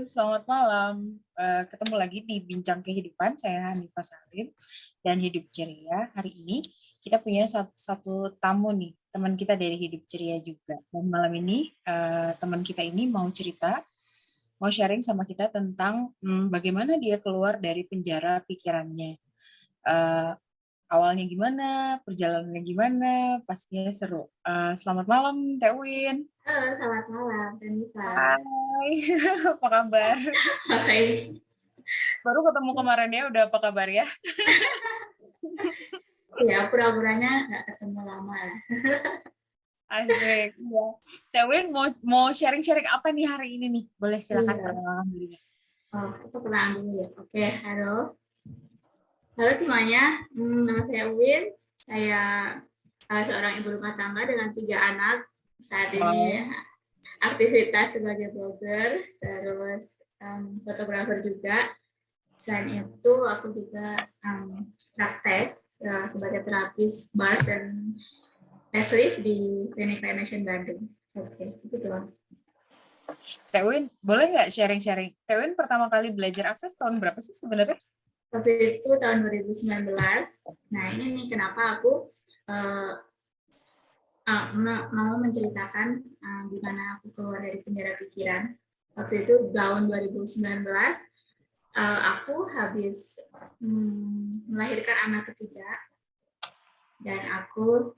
Selamat malam. Ketemu lagi di Bincang Kehidupan. Saya Hanifah Salim dan Hidup Ceria. Hari ini kita punya satu tamu nih, teman kita dari Hidup Ceria juga. Dan malam ini teman kita ini mau cerita, mau sharing sama kita tentang bagaimana dia keluar dari penjara pikirannya. Eh, Awalnya gimana, perjalanannya gimana, pastinya seru. Selamat malam, Teh Win. Halo, selamat malam, Tanita. Hai, apa kabar? Hai. Baru ketemu kemarin ya, udah apa kabar ya? Ya, pura-puranya nggak ketemu lama lah. Asik. Ya. Tewin mau sharing-sharing apa nih hari ini nih? Boleh silakan Iya. perkenalan dirinya. Oh, itu kenalan dulu ya. Oke, halo. Halo semuanya, nama saya Uwin. Saya seorang ibu rumah tangga dengan 3 anak. Saat ini Wow. aktivitas sebagai blogger, terus fotografer juga. Selain itu, aku juga praktek sebagai terapis bars dan facelift di Klinik Laination Bandung. Oke, itu doang. Tewin, boleh nggak sharing-sharing? Tewin pertama kali belajar akses tahun berapa sih sebenarnya? Waktu itu tahun 2019. Nah, ini nih kenapa aku mau menceritakan gimana aku keluar dari penjara pikiran. Waktu itu tahun 2019, aku habis melahirkan anak ketiga, dan aku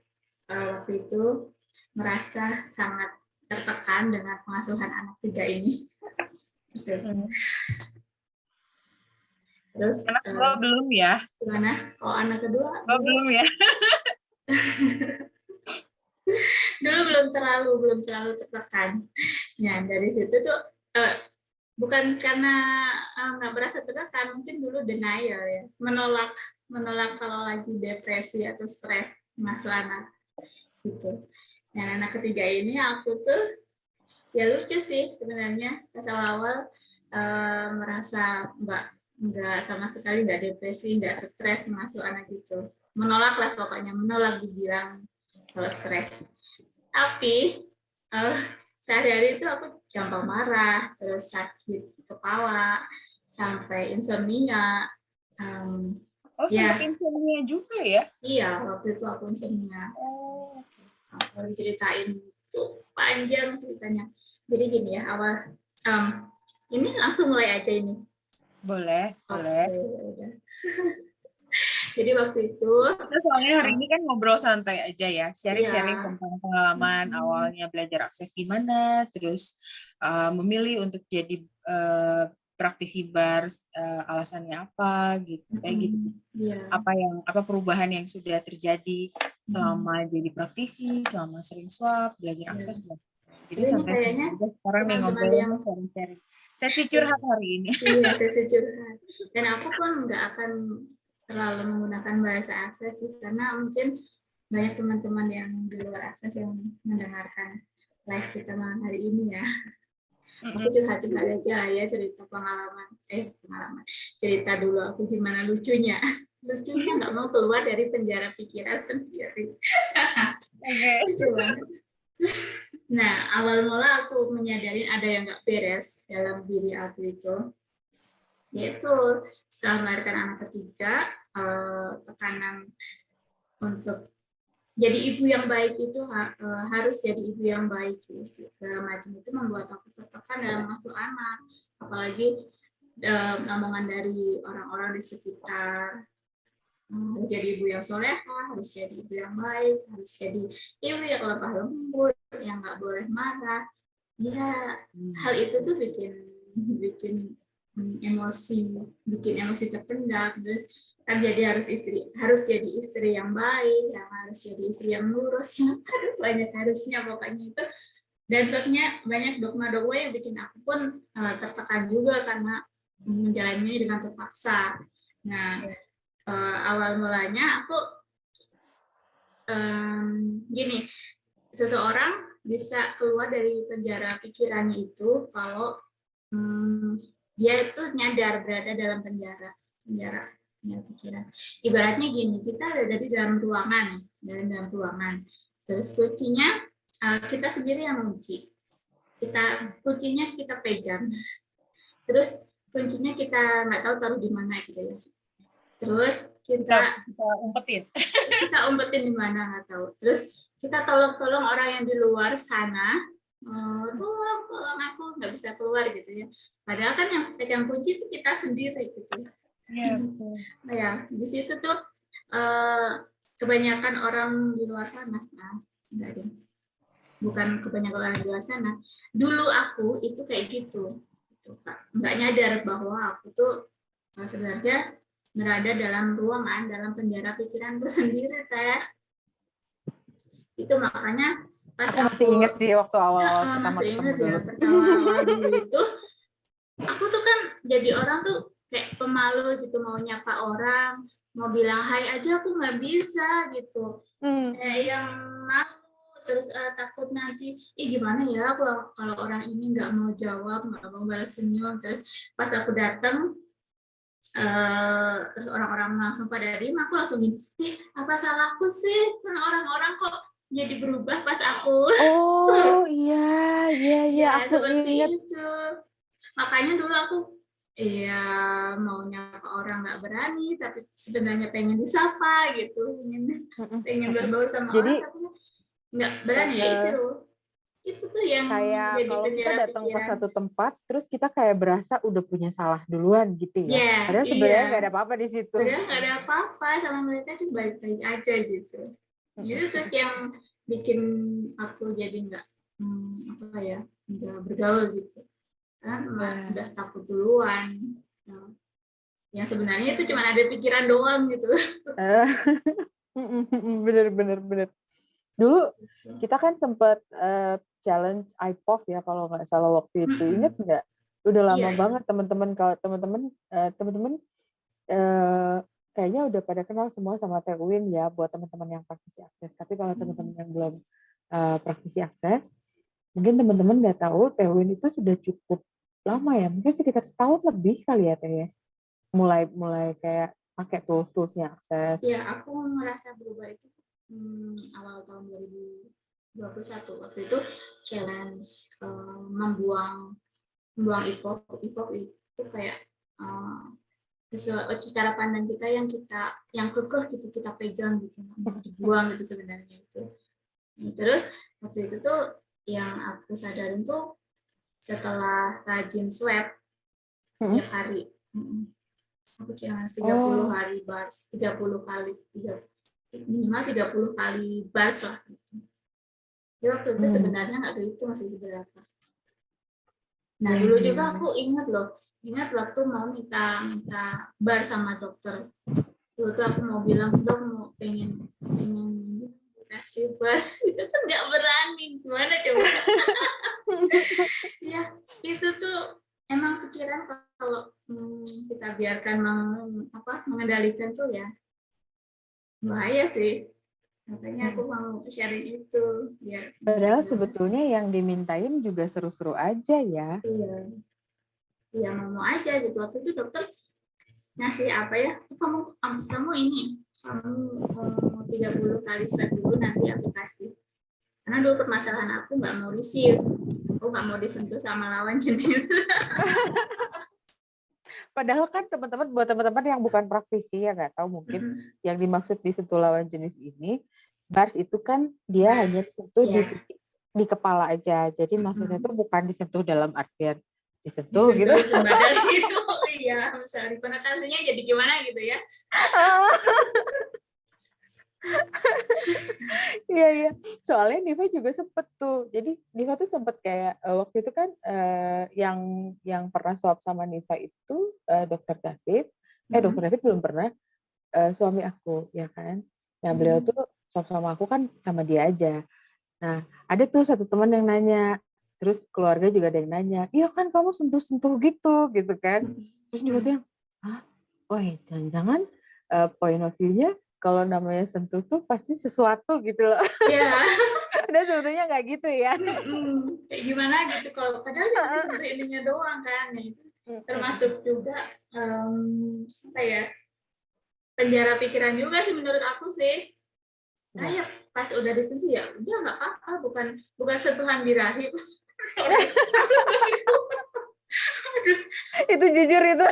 waktu itu merasa sangat tertekan dengan pengasuhan anak tiga ini. Terus Anak kedua belum ya? gimana? Kalau anak kedua Oh, belum ya? dulu belum terlalu tertekan. Ya, dari situ tuh bukan karena nggak merasa tertekan, mungkin dulu denial ya, menolak kalau lagi depresi atau stres masuk anak gitu. Dan anak ketiga ini aku tuh ya lucu sih sebenarnya, pas awal-awal merasa nggak sama sekali, nggak depresi, nggak stres masuk anak gitu, menolak lah pokoknya, menolak dibilang kalau stres. Tapi sehari-hari itu aku gampang marah, terus sakit kepala, sampai insomnia. Oh, Ya, sempat insomnia juga ya? iya, waktu itu aku insomnia. Oh, Kalau diceritain tuh panjang ceritanya. Jadi gini ya, awal ini langsung mulai aja ini. boleh, boleh. Oke, udah. Jadi waktu itu, Nah, soalnya hari ini kan ngobrol santai aja ya, iya, sharing-sharing tentang pengalaman awalnya belajar akses gimana, terus memilih untuk jadi praktisi bar, alasannya apa gitu, kayak gitu. iya. Apa perubahan yang sudah terjadi selama jadi praktisi, selama sering swab, belajar Iya. akses lah. Jadi Tapi ini santai-santai kayaknya aja sekarang nih teman-teman yang ngobrolnya sharing-sharing. Sesi curhat hari ini. iya, sesi curhat. Dan aku pun nggak akan terlalu menggunakan bahasa akses sih, karena mungkin banyak teman-teman yang di luar akses yang mendengarkan live kita malam hari ini ya. Aku curhat-curhat aja lah ya, cerita pengalaman, cerita dulu aku gimana lucunya. Lucunya nggak mau keluar dari penjara pikiran sendiri. Lucu banget. Nah, awal mula aku menyadari ada yang nggak beres dalam diri aku itu, yaitu setelah melahirkan anak ketiga, tekanan untuk jadi ibu yang baik itu harus jadi ibu yang baik, gitu. Segala macam itu membuat aku tertekan dalam masuk anak, apalagi omongan dari orang-orang di sekitar. Harus jadi ibu yang soleha, harus jadi ibu yang baik, harus jadi ibu yang lemah lembut, yang nggak boleh marah. Ya, hal itu tuh bikin emosi terpendam. Terus kan jadi harus jadi istri yang baik, yang harus jadi istri yang lurus, yang banyak harusnya pokoknya itu. Dan banyak dogma-dogma yang bikin aku pun tertekan juga karena menjalannya dengan terpaksa. Nah, awal mulanya aku gini, seseorang bisa keluar dari penjara pikirannya itu kalau dia itu nyadar berada dalam penjara pikiran. Ibaratnya gini, kita ada di dalam ruangan, terus kuncinya kita sendiri yang kunci, kuncinya kita pegang. terus kuncinya kita nggak tahu taruh di mana gitu ya. Terus Kita umpetin. kita umpetin di mana nggak tahu. Terus kita tolong orang yang di luar sana, tolong aku nggak bisa keluar gitu ya. Padahal kan yang pegang kunci itu kita sendiri gitu. Iya. Nah, ya di situ tuh kebanyakan orang di luar sana. Nah, enggak deh. Bukan kebanyakan orang di luar sana. Dulu aku itu kayak gitu. Nggak nyadar bahwa aku tuh sebenarnya berada dalam ruangan, dalam penjara pikiranku sendiri, Teh. Itu makanya pas Aku masih inget sih waktu awal-awal pertama masih ketemu ingat dulu. ya, pertama awal dulu itu aku tuh kan jadi orang tuh kayak pemalu gitu, mau nyapa orang, mau bilang hai aja aku nggak bisa gitu. Kayak yang malu, terus takut nanti, gimana ya kalau orang ini nggak mau jawab, nggak mau balas senyum. Terus pas aku datang, terus orang-orang langsung pada diem, aku langsung gini, apa salahku sih, orang-orang kok jadi berubah pas aku. Oh iya Ya, aku seperti inget. itu. Makanya dulu aku mau nyapa orang nggak berani, tapi sebenarnya pengen disapa gitu, pengen berbaur sama Jadi, orang, tapi nggak berani ya itu tuh yang kayak jadi kalau kita penjara datang ke pikiran. satu tempat, terus kita kayak berasa udah punya salah duluan gitu ya. Ya, Padahal sebenarnya nggak ada apa-apa di situ. padahal nggak ada apa-apa sama mereka, cuma baik-baik aja gitu. Itu tuh yang bikin aku jadi nggak nggak bergaul gitu. Karena udah takut duluan. Nah, yang sebenarnya itu cuma ada pikiran doang gitu. Bener. Dulu kita kan sempat challenge IPOV ya kalau nggak salah waktu itu. Ingat nggak? Udah lama banget teman-teman. Kalau teman-teman kayaknya udah pada kenal semua sama Teh Uin ya buat teman-teman yang praktisi akses. Tapi kalau teman-teman yang belum praktisi akses, mungkin teman-teman nggak tahu Teh Uin itu sudah cukup lama ya. Mungkin sekitar setahun lebih kali ya Teh ya. Mulai kayak pakai tools-toolsnya akses. Ya, aku merasa berubah itu awal tahun 2021. Waktu itu challenge membuang IPOV itu kayak cara pandang kita yang kekeh gitu, kita pegang gitu, mau dibuang gitu sebenarnya itu. Terus waktu itu tuh yang aku sadarin tuh setelah rajin swab tiap hari, aku challenge 30 hari bars, 30 kali, minimal 30 kali bars lah gitu. Jadi waktu itu sebenarnya nggak gitu, masih seberapa. Nah dulu juga aku ingat waktu mau minta bar sama dokter. Dulu tuh aku mau bilang, dok mau pengen ini kasih bars, itu tuh nggak berani, gimana coba? Ya itu tuh emang pikiran kalau kita biarkan mengendalikan tuh ya bahaya sih. Makanya aku mau sharing itu biar. Padahal sebetulnya yang dimintain juga seru-seru aja ya. Iya mau aja gitu. Waktu itu dokter ngasih apa ya? Kamu ini 30 kali swab dulu nanti aku kasih. Karena dulu permasalahan aku nggak mau receive, aku nggak mau disentuh sama lawan jenis. Padahal kan teman-teman, buat teman-teman yang bukan praktisi ya nggak tahu mungkin yang dimaksud disentuh lawan jenis ini, bars itu kan dia hanya disentuh di kepala aja. Jadi maksudnya itu bukan disentuh dalam artian disentuh gitu. Badan gitu. Iya, misalnya penekatannya jadi gimana gitu ya. Iya. Soalnya Diva juga sempet tuh. Jadi Diva tuh sempet kayak waktu itu kan yang pernah swab sama Diva itu Dokter David. Dokter David belum pernah, suami aku ya kan. Nah beliau tuh swab sama aku kan sama dia aja. Nah ada tuh satu teman yang nanya, terus keluarga juga ada yang nanya, iya kan kamu sentuh-sentuh gitu kan. Terus Diva tuh yang, jangan-jangan point of view-nya kalau namanya sentuh tuh pasti sesuatu gitu loh. Iya. Dan sebetulnya nggak gitu ya. Kayak gimana gitu, kalau padahal cuma disentuh ininya doang kan. Termasuk juga penjara pikiran juga sih menurut aku sih. Nah ya pas udah disentuh ya udah nggak apa-apa, bukan sentuhan birahi. Itu jujur itu.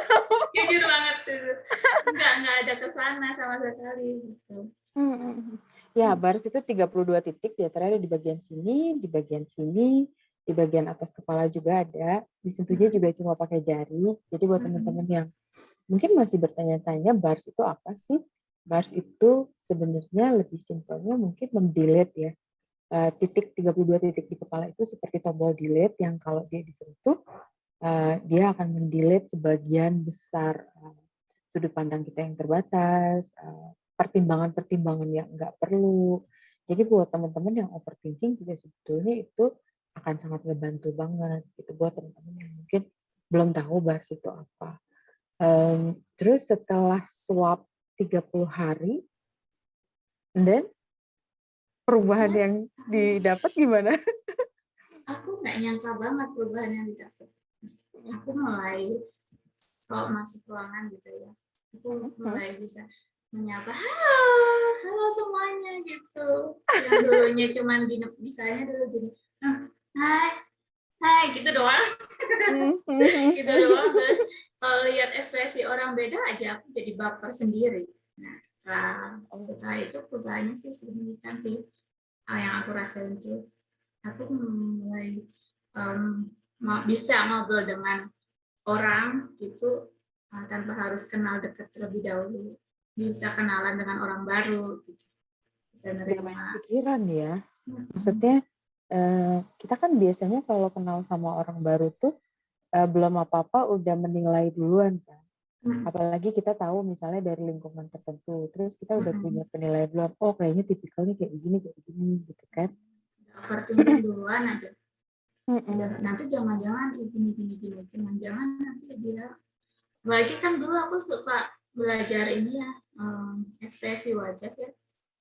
Jujur banget tuh. Enggak ada kesana sama sekali gitu. Ya, baris itu 32 titik, diantaranya ada di bagian sini, di bagian sini, di bagian atas kepala juga ada. Disentuhnya juga cuma pakai jari. Jadi buat teman-teman yang mungkin masih bertanya-tanya baris itu apa sih? Baris itu sebenarnya lebih simpelnya mungkin mendelete ya. Titik 32 titik di kepala itu seperti tombol delete yang kalau dia disentuh, dia akan mendelete sebagian besar sudut pandang kita yang terbatas, pertimbangan-pertimbangan yang nggak perlu. Jadi buat teman-teman yang overthinking juga sebetulnya itu akan sangat ngebantu banget gitu buat teman-teman yang mungkin belum tahu baris itu apa. Terus setelah swab 30 hari, dan perubahan Ya, yang didapat gimana? aku nggak nyangka banget perubahan yang didapat. Aku mulai kalau masuk ruangan gitu ya, aku mulai bisa menyapa halo semuanya gitu. Yang dulunya cuman gini, misalnya dulu gini, hai gitu doang. Gitu doang. Terus kalau lihat ekspresi orang beda aja aku jadi baper sendiri. Nah setelah itu perubahannya sih signifikan sih. Yang aku rasain tuh aku mulai bisa ngobrol dengan orang gitu tanpa harus kenal dekat terlebih dahulu, bisa kenalan dengan orang baru gitu, bisa Gak nerima. banyak pikiran ya. Maksudnya kita kan biasanya kalau kenal sama orang baru tuh belum apa-apa udah menilai duluan kan. Apalagi kita tahu misalnya dari lingkungan tertentu, terus kita udah punya penilaian duluan, oh kayaknya tipikalnya kayak begini gitu kan. Overthinking duluan aja. Nanti jangan-jangan gini, jangan-jangan nanti dia. Apalagi kan dulu aku suka belajar ini ya, ekspresi wajah ya.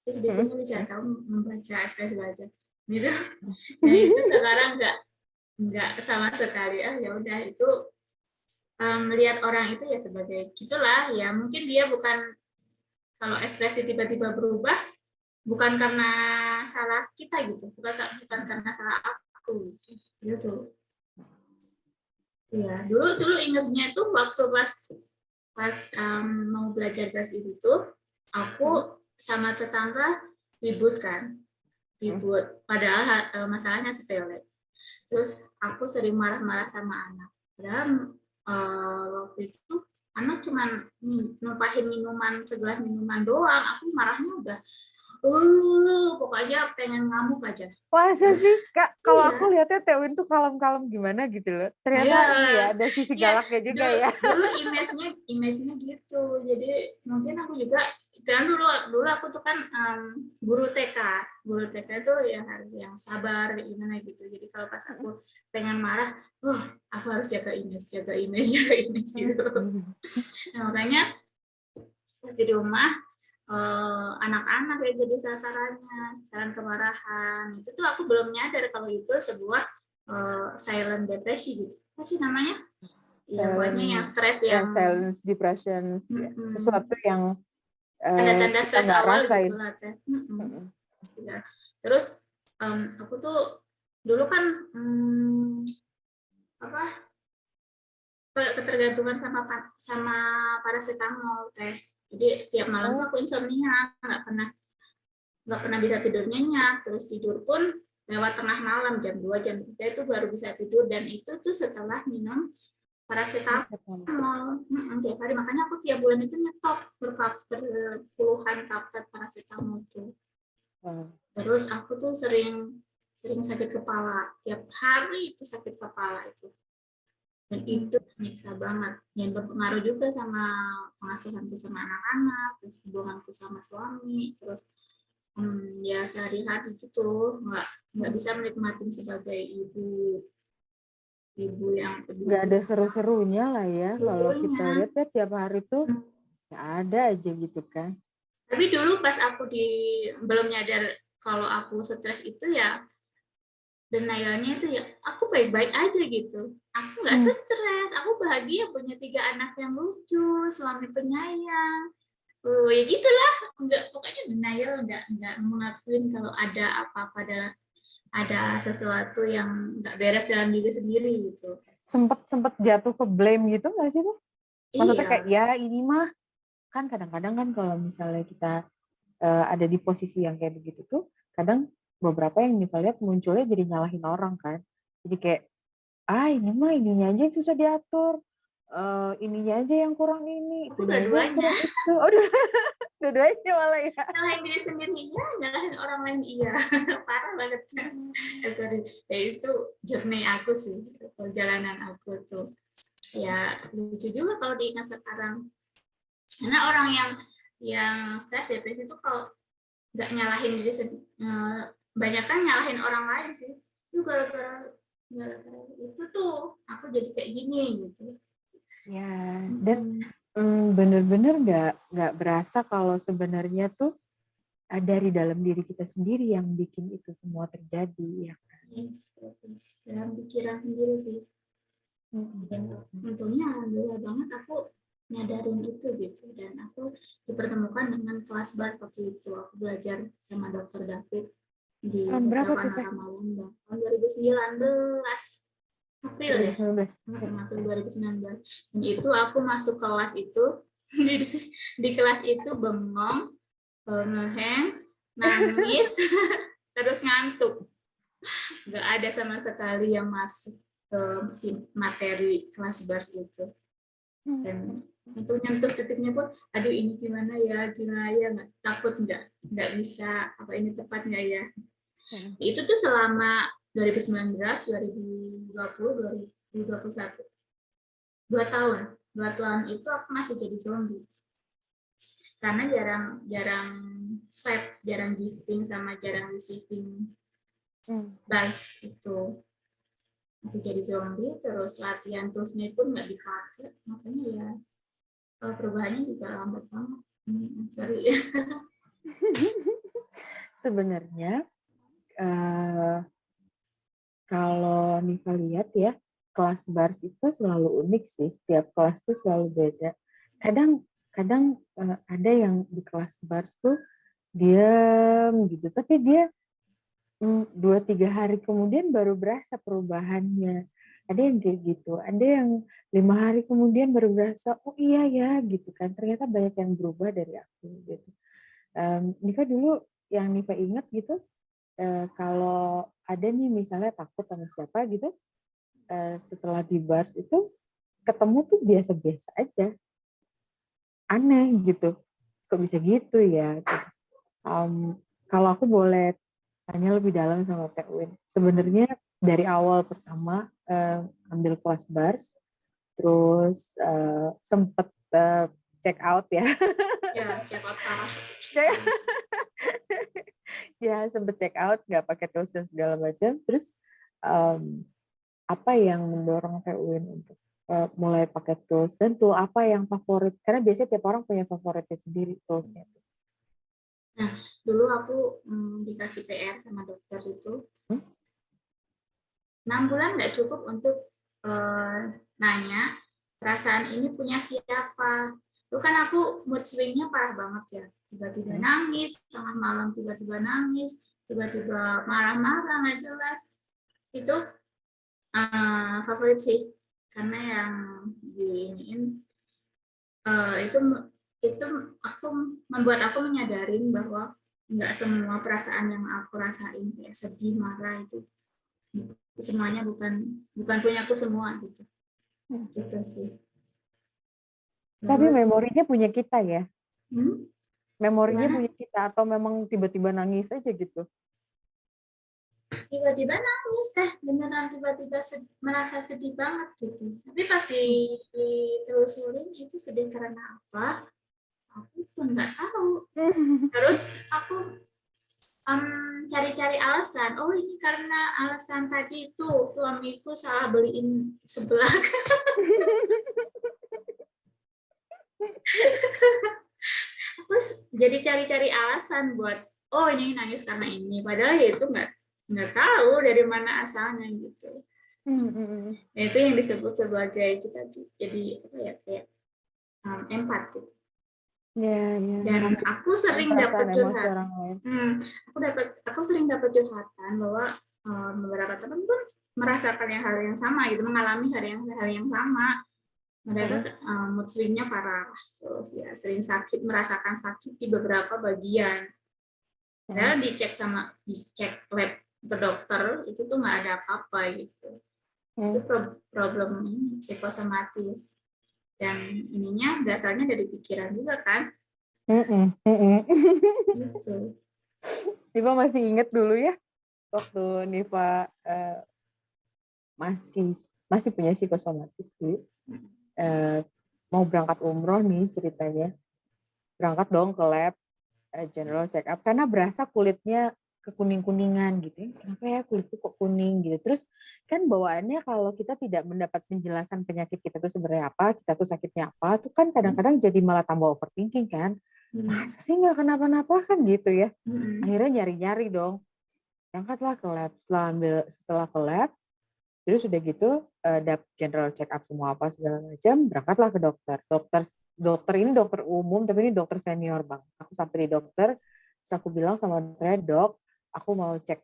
Jadi sedikitnya bisa tahu membaca ekspresi wajah. Gitu. Nah itu sekarang nggak sama sekali. Ya udah itu melihat orang itu ya sebagai gitulah ya, mungkin dia bukan, kalau ekspresi tiba-tiba berubah bukan karena salah kita gitu, bukan karena salah aku gitu. Ya dulu ingatnya tuh waktu pas mau belajar bahasa itu tuh aku sama tetangga ribut, padahal masalahnya sepele. Terus aku sering marah-marah sama anak. Padahal waktu itu anak cuma numpahin segelas minuman doang. Aku marahnya udah, pokoknya pengen ngamuk aja. Masa sih Kak, kalau Iya. aku lihatnya Tewin tuh kalem-kalem gimana gitu loh. Ternyata ini ya ada sisi galaknya juga ya. Dulu image-nya gitu. Jadi mungkin aku juga, kan dulu aku tuh kan guru TK itu ya harus yang sabar gimana gitu. Jadi kalau pas aku pengen marah, aku harus jaga image gitu. Nah, makanya pas di rumah anak-anak ya jadi sasaran kemarahan. Itu tuh aku belum nyadar kalau itu sebuah silent depresi gitu. Apa sih namanya? Ya, pokoknya yang stres yang silent depression, sesuatu yang tanda-tanda stres awal gitu lah teh. Terus aku tuh dulu kan ketergantungan sama paracetamol teh. Jadi tiap malam tuh aku insomnia, nggak pernah bisa tidur nyenyak. Terus tidur pun lewat tengah malam, jam 2, jam 3 itu baru bisa tidur, dan itu tuh setelah minum paracetamol tiap hari. Makanya aku tiap bulan itu nyetop berpuluhan tablet paracetamol tuh. Terus aku tuh sering sakit kepala, tiap hari itu sakit kepala itu. Dan itu menyiksa banget. Dan berpengaruh juga sama pengasuhanku sama anak-anak, terus hubunganku sama suami, terus ya sehari-hari gitu nggak bisa menikmati sebagai ibu yang peduli. Nggak ada seru-serunya lah ya. Kalau kita lihat ya tiap hari tuh nggak ada aja gitu kan. Tapi dulu pas aku belum nyadar kalau aku stres itu ya, denialnya itu ya aku baik-baik aja gitu. Aku nggak stres, aku bahagia punya 3 anak yang lucu, suami penyayang. Ya gitulah, pokoknya denial, nggak mengakuin kalau ada apa-apa ada sesuatu yang nggak beres dalam diri sendiri gitu. Sempet jatuh ke blame gitu nggak sih tuh? Maksudnya kayak Iya, ya ini mah kan kadang-kadang kan kalau misalnya kita ada di posisi yang kayak begitu tuh, kadang beberapa yang kita lihat munculnya jadi nyalahin orang kan. Jadi kayak, ini mah ininya aja yang susah diatur, ininya aja yang kurang ini, aku itunya aja yang dua-duanya. kurang itu. Aduh, dua-duanya malah ya. Nyalahin diri sendiri iya, nyalahin orang lain iya. Parah banget. Sorry. Ya itu journey aku sih, perjalanan aku tuh. Ya lucu juga kalau diingat sekarang. Karena orang yang stres depresi itu kalau nggak nyalahin diri sendiri, banyak kan nyalahin orang lain sih. Itu gara-gara itu tuh aku jadi kayak gini gitu. Ya, dan bener-bener nggak berasa kalau sebenarnya tuh dari dalam diri kita sendiri yang bikin itu semua terjadi ya. Yes, dalam pikiran sendiri sih. Ya, untungnya alhamdulillah banget aku nyadarin itu gitu, dan aku dipertemukan dengan kelas bar waktu itu. Aku belajar sama Dokter David di Tahun Hotel berapa tuh Teh? Panorama Lembang tahun 2019 April ya, 2019. April 2019. Dan itu aku masuk kelas itu di, di kelas itu bengong, ngeheng, nangis, terus ngantuk. Nggak ada sama sekali yang masuk ke materi kelas bars itu. Dan untuk nyentuh titiknya pun, aduh ini gimana ya, nggak takut nggak bisa, apa ini tepat nggak ya. Itu tuh selama 2019, 2020, 2021, 2 tahun itu aku masih jadi zombie karena jarang swipe, jarang gifting sama jarang receiving bass itu. Masih jadi zombie, terus latihan terusnya pun nggak dipakai, makanya ya perubahannya juga lambat banget. Sorry. Sebenarnya kalau Niva lihat ya, kelas bars itu selalu unik sih. Setiap kelas tuh selalu beda. Kadang ada yang di kelas bars tuh diam gitu, tapi dia 2-3 hari kemudian baru berasa perubahannya. Ada yang kayak gitu, ada yang 5 hari kemudian baru berasa, oh iya ya gitu kan. Ternyata banyak yang berubah dari aku gitu. Niva dulu yang Niva ingat gitu, kalau ada nih misalnya takut sama siapa gitu, setelah di bars itu ketemu tuh biasa-biasa aja, aneh gitu, kok bisa gitu ya. Gitu. Kalau aku boleh tanya lebih dalam sama Teh Win, sebenarnya dari awal pertama ambil kelas bars, terus sempet check out ya. Ya, check out parah. Ya sempet check out, nggak pakai tools dan segala macam. Terus apa yang mendorong Teh Win untuk mulai pakai tools, dan tool apa yang favorit? Karena biasanya tiap orang punya favoritnya sendiri toolsnya. Nah, dulu aku dikasih PR sama dokter itu, 6 bulan nggak cukup untuk nanya perasaan ini punya siapa. Itu kan aku mood swing-nya parah banget ya. Tiba-tiba nangis, tengah malam tiba-tiba nangis, tiba-tiba marah-marah nggak jelas. Itu favorit sih, karena yang diiniin itu aku membuat aku menyadarin bahwa nggak semua perasaan yang aku rasain kayak sedih, marah itu semuanya bukan punya aku semua gitu. Gitu sih. Tapi Terus, memorinya punya kita ya? Memorinya gimana? punya kita atau memang tiba-tiba nangis aja gitu? Tiba-tiba nangis beneran tiba-tiba merasa sedih banget gitu. Tapi pasti ditelusurin itu sedih karena apa, aku pun nggak tahu. Terus aku cari-cari alasan. Oh ini karena alasan tadi itu suamiku salah beliin seblak. Terus jadi cari-cari alasan buat oh ini nangis karena ini. Padahal ya itu nggak tahu dari mana asalnya gitu. Nah, itu yang disebut sebagai kita jadi apa ya, kayak empat gitu. Ya, ya. Dan aku sering dapat Perasaan emosi curhatan. orang lain. Aku sering dapat curhatan bahwa beberapa teman pun merasakan hal yang sama gitu, mengalami hal yang sama. Mereka mood swing-nya parah, terus ya sering sakit, merasakan sakit di beberapa bagian. Padahal dicek lab ke dokter itu tuh nggak ada apa-apa gitu. Itu problem ini psikosomatis, dan ininya dasarnya dari pikiran juga kan. Gitu. Niva masih inget dulu ya waktu Niva masih punya psikosomatis dulu. Mau berangkat umroh nih ceritanya, berangkat dong ke lab general check up karena berasa kulitnya kekuning-kuningan gitu. Kenapa ya kulitku kok kuning gitu. Terus kan bawaannya kalau kita tidak mendapat penjelasan penyakit kita tuh sebenarnya apa, kita tuh sakitnya apa, tuh kan kadang-kadang jadi malah tambah overthinking kan. Masa sih nggak kenapa-napa kan gitu ya. Akhirnya nyari-nyari dong. Berangkatlah ke lab. Setelah ke lab, terus udah gitu general check up semua apa segala macam, berangkatlah ke dokter. Dokter ini dokter umum tapi ini dokter senior bang. Aku sampai di dokter, terus aku bilang sama dokternya, dok, aku mau cek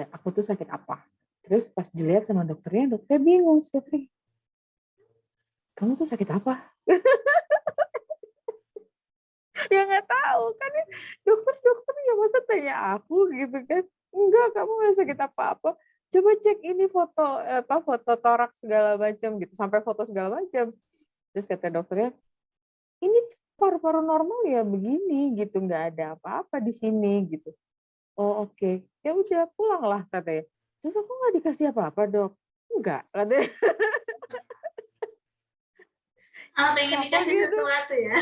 aku tuh sakit apa. Terus pas dilihat sama dokternya bingung, dokter, kamu tuh sakit apa? Ya nggak tahu kan, dokter ya masa tanya aku gitu kan. Enggak, kamu nggak sakit apa-apa. Coba cek ini foto toraks segala macam gitu, sampai foto segala macam. Terus kata dokternya, ini paru-paru normal ya begini gitu, nggak ada apa-apa di sini gitu. Oh oke. Ya udah pulanglah katanya. Terus aku nggak dikasih apa-apa dok. Enggak katanya. Pengen Sama dikasih gitu. sesuatu ya.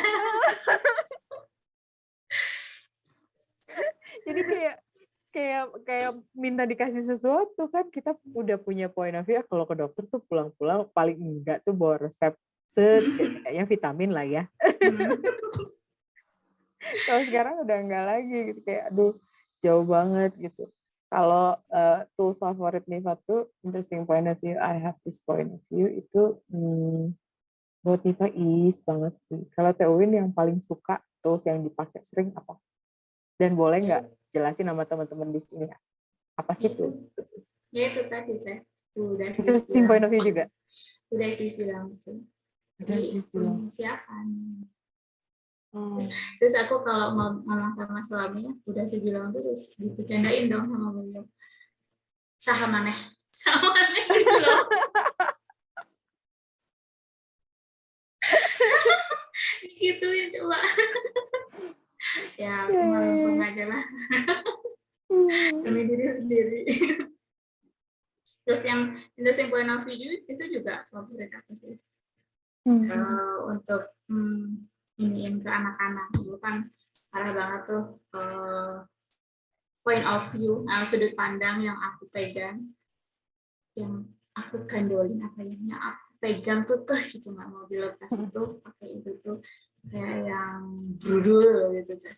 Jadi kayak minta dikasih sesuatu kan, kita udah punya point of view kalau ke dokter tuh pulang-pulang paling enggak tuh bawa resep setidaknya vitamin lah ya. Kalau sekarang udah enggak lagi gitu, kayak aduh jauh banget gitu. Kalau tools favorit Niva tuh interesting point of view, I have this point of view itu buat Niva is banget sih. Kalau Tewin yang paling suka tools yang dipakai sering apa? Dan boleh nggak jelasin sama teman-teman di sini apa sih tuh? Ya itu tadi teh. Udah Interesting point of view juga. Udah sis bilang tuh. Jadi persiapan. Terus aku kalau ngomong sama suaminya, udah sih bilang terus dibercandain dong sama beliau. Sama maneh gitu loh. Gitu ya coba. Ya aku malah aja lah. Demi diri sendiri. Terus yang interesting point of view itu juga favorit aku sih. Untuk iniin ke anak-anak dulu kan parah banget tuh point of view, sudut pandang yang aku pegang, yang aku gandolin apa ya, yang aku pegang kekeh gitu, nggak mau dilepas itu pakai itu tuh kayak yang brudul gitu kan.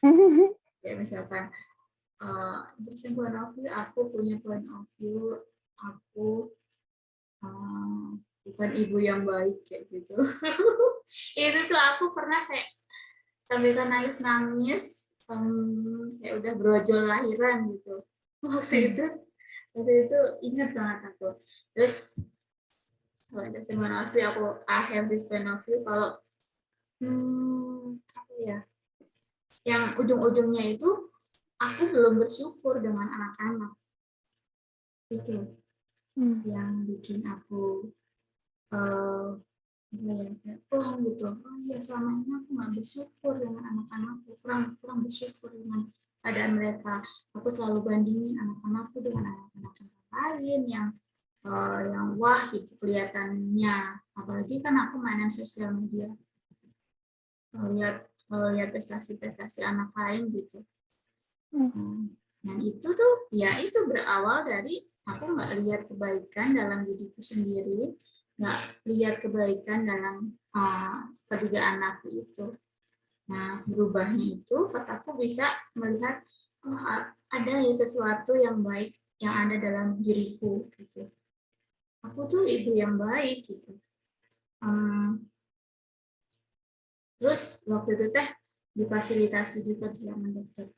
Kayak misalkan interesting point of view, aku punya point of view, aku bukan ibu yang baik kayak gitu. Itu tuh aku pernah kayak sambil kan nangis kayak udah brojol lahiran gitu waktu itu ingat banget aku. Terus kalau itu sebenarnya aku I have this point of view kalau apa ya, yang ujung-ujungnya itu aku belum bersyukur dengan anak-anak itu yang bikin aku pulang gitu. Oh iya, selama ini aku nggak bersyukur dengan anak-anakku, kurang bersyukur dengan keadaan mereka. Aku selalu bandingin anak-anakku dengan anak-anak lain yang wah gitu kelihatannya. Apalagi kan aku mainan sosial media, lihat prestasi-prestasi anak lain gitu. Dan itu tuh ya itu berawal dari aku nggak lihat kebaikan dalam diriku sendiri, nggak lihat kebaikan dalam ketiga anakku itu. Nah, berubahnya itu pas aku bisa melihat, oh ada ya sesuatu yang baik yang ada dalam diriku gitu. Aku tuh ibu yang baik gitu. Terus waktu itu teh difasilitasi juga sama dokter.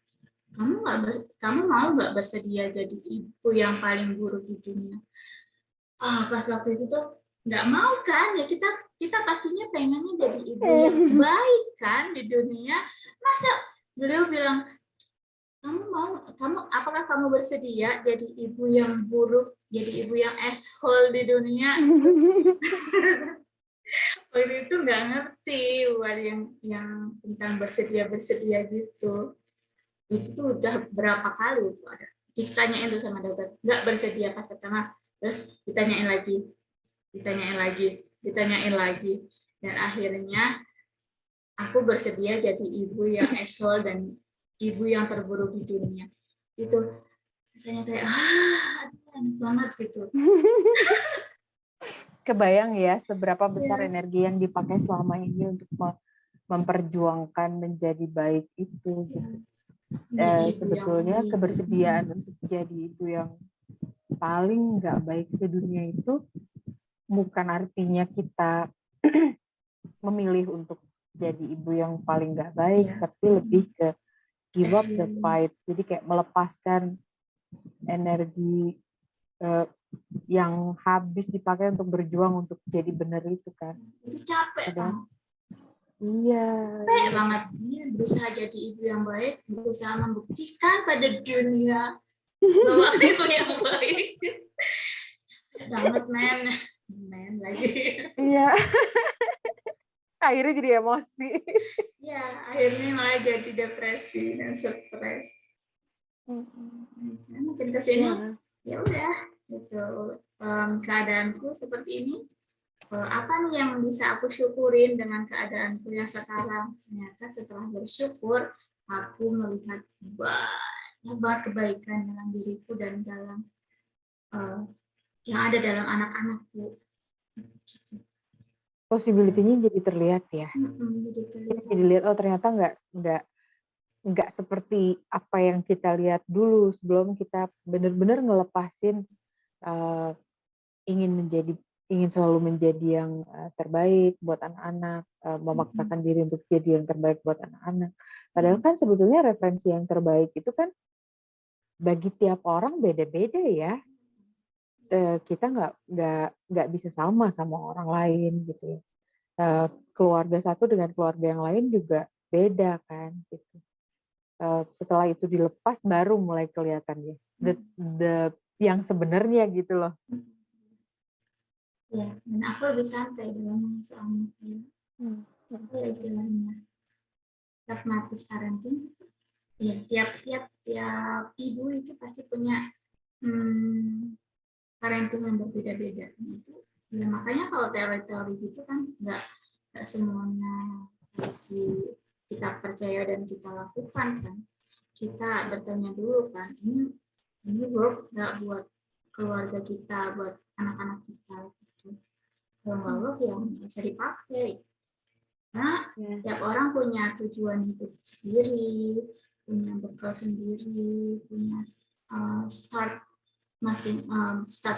Kamu mau nggak bersedia jadi ibu yang paling buruk di dunia? Pas waktu itu tuh nggak mau kan, ya kita pastinya pengennya jadi ibu yang baik kan di dunia. Masa beliau bilang, apakah kamu bersedia jadi ibu yang buruk, jadi ibu yang asshole di dunia? Waktu itu nggak ngerti buat yang tentang bersedia gitu. Itu tuh udah berapa kali itu ada. Ditanyain tuh sama dokter, nggak bersedia pas pertama, terus ditanyain lagi. Dan akhirnya aku bersedia jadi ibu yang asshole dan ibu yang terburuk di dunia. Itu rasanya kayak enak banget gitu. Kebayang ya seberapa besar Iya. energi yang dipakai selama ini untuk memperjuangkan menjadi baik itu gitu. Jadi ibu Sebetulnya yang kebersediaan untuk jadi ibu yang paling nggak baik sedunia itu bukan artinya kita memilih untuk jadi ibu yang paling nggak baik, tapi lebih ke give up the fight. Jadi kayak melepaskan energi yang habis dipakai untuk berjuang untuk jadi benar itu kan. Itu capek kan? Iya. Capek banget. Ini berusaha jadi ibu yang baik, berusaha membuktikan pada dunia bahwa ibu yang baik. Banget men lagi. Iya. Akhirnya jadi emosi. Ya, akhirnya malah jadi depresi dan stres. Mungkin kesini ya udah gitu. Keadaanku seperti ini. Apa nih yang bisa aku syukurin dengan keadaanku yang sekarang? Ternyata setelah bersyukur, aku melihat banyak banget kebaikan dalam diriku dan dalam yang ada dalam anak-anakku. Gitu. Possibility-nya jadi terlihat ya. Jadi lihat, oh ternyata nggak seperti apa yang kita lihat dulu sebelum kita benar-benar ngelepasin ingin selalu menjadi yang terbaik buat anak-anak, memaksakan diri untuk jadi yang terbaik buat anak-anak. Padahal kan sebetulnya referensi yang terbaik itu kan bagi tiap orang beda-beda ya. Kita nggak bisa sama orang lain gitu. Keluarga satu dengan keluarga yang lain juga beda kan gitu. Setelah itu dilepas baru mulai kelihatan ya yang sebenarnya gitu loh. Ya, dan aku lebih santai dalam mengasuh anak ya istilahnya pragmatis parenting gitu. Ya, tiap ibu itu pasti punya parenting yang berbeda-beda gitu. Ya makanya kalau teori-teori gitu kan nggak semuanya harus kita percaya dan kita lakukan kan. Kita bertanya dulu kan, ini work nggak buat keluarga kita, buat anak-anak kita. Kalau nggak work ya nggak bisa dipakai. Karena tiap orang punya tujuan hidup sendiri, punya bekal sendiri, punya start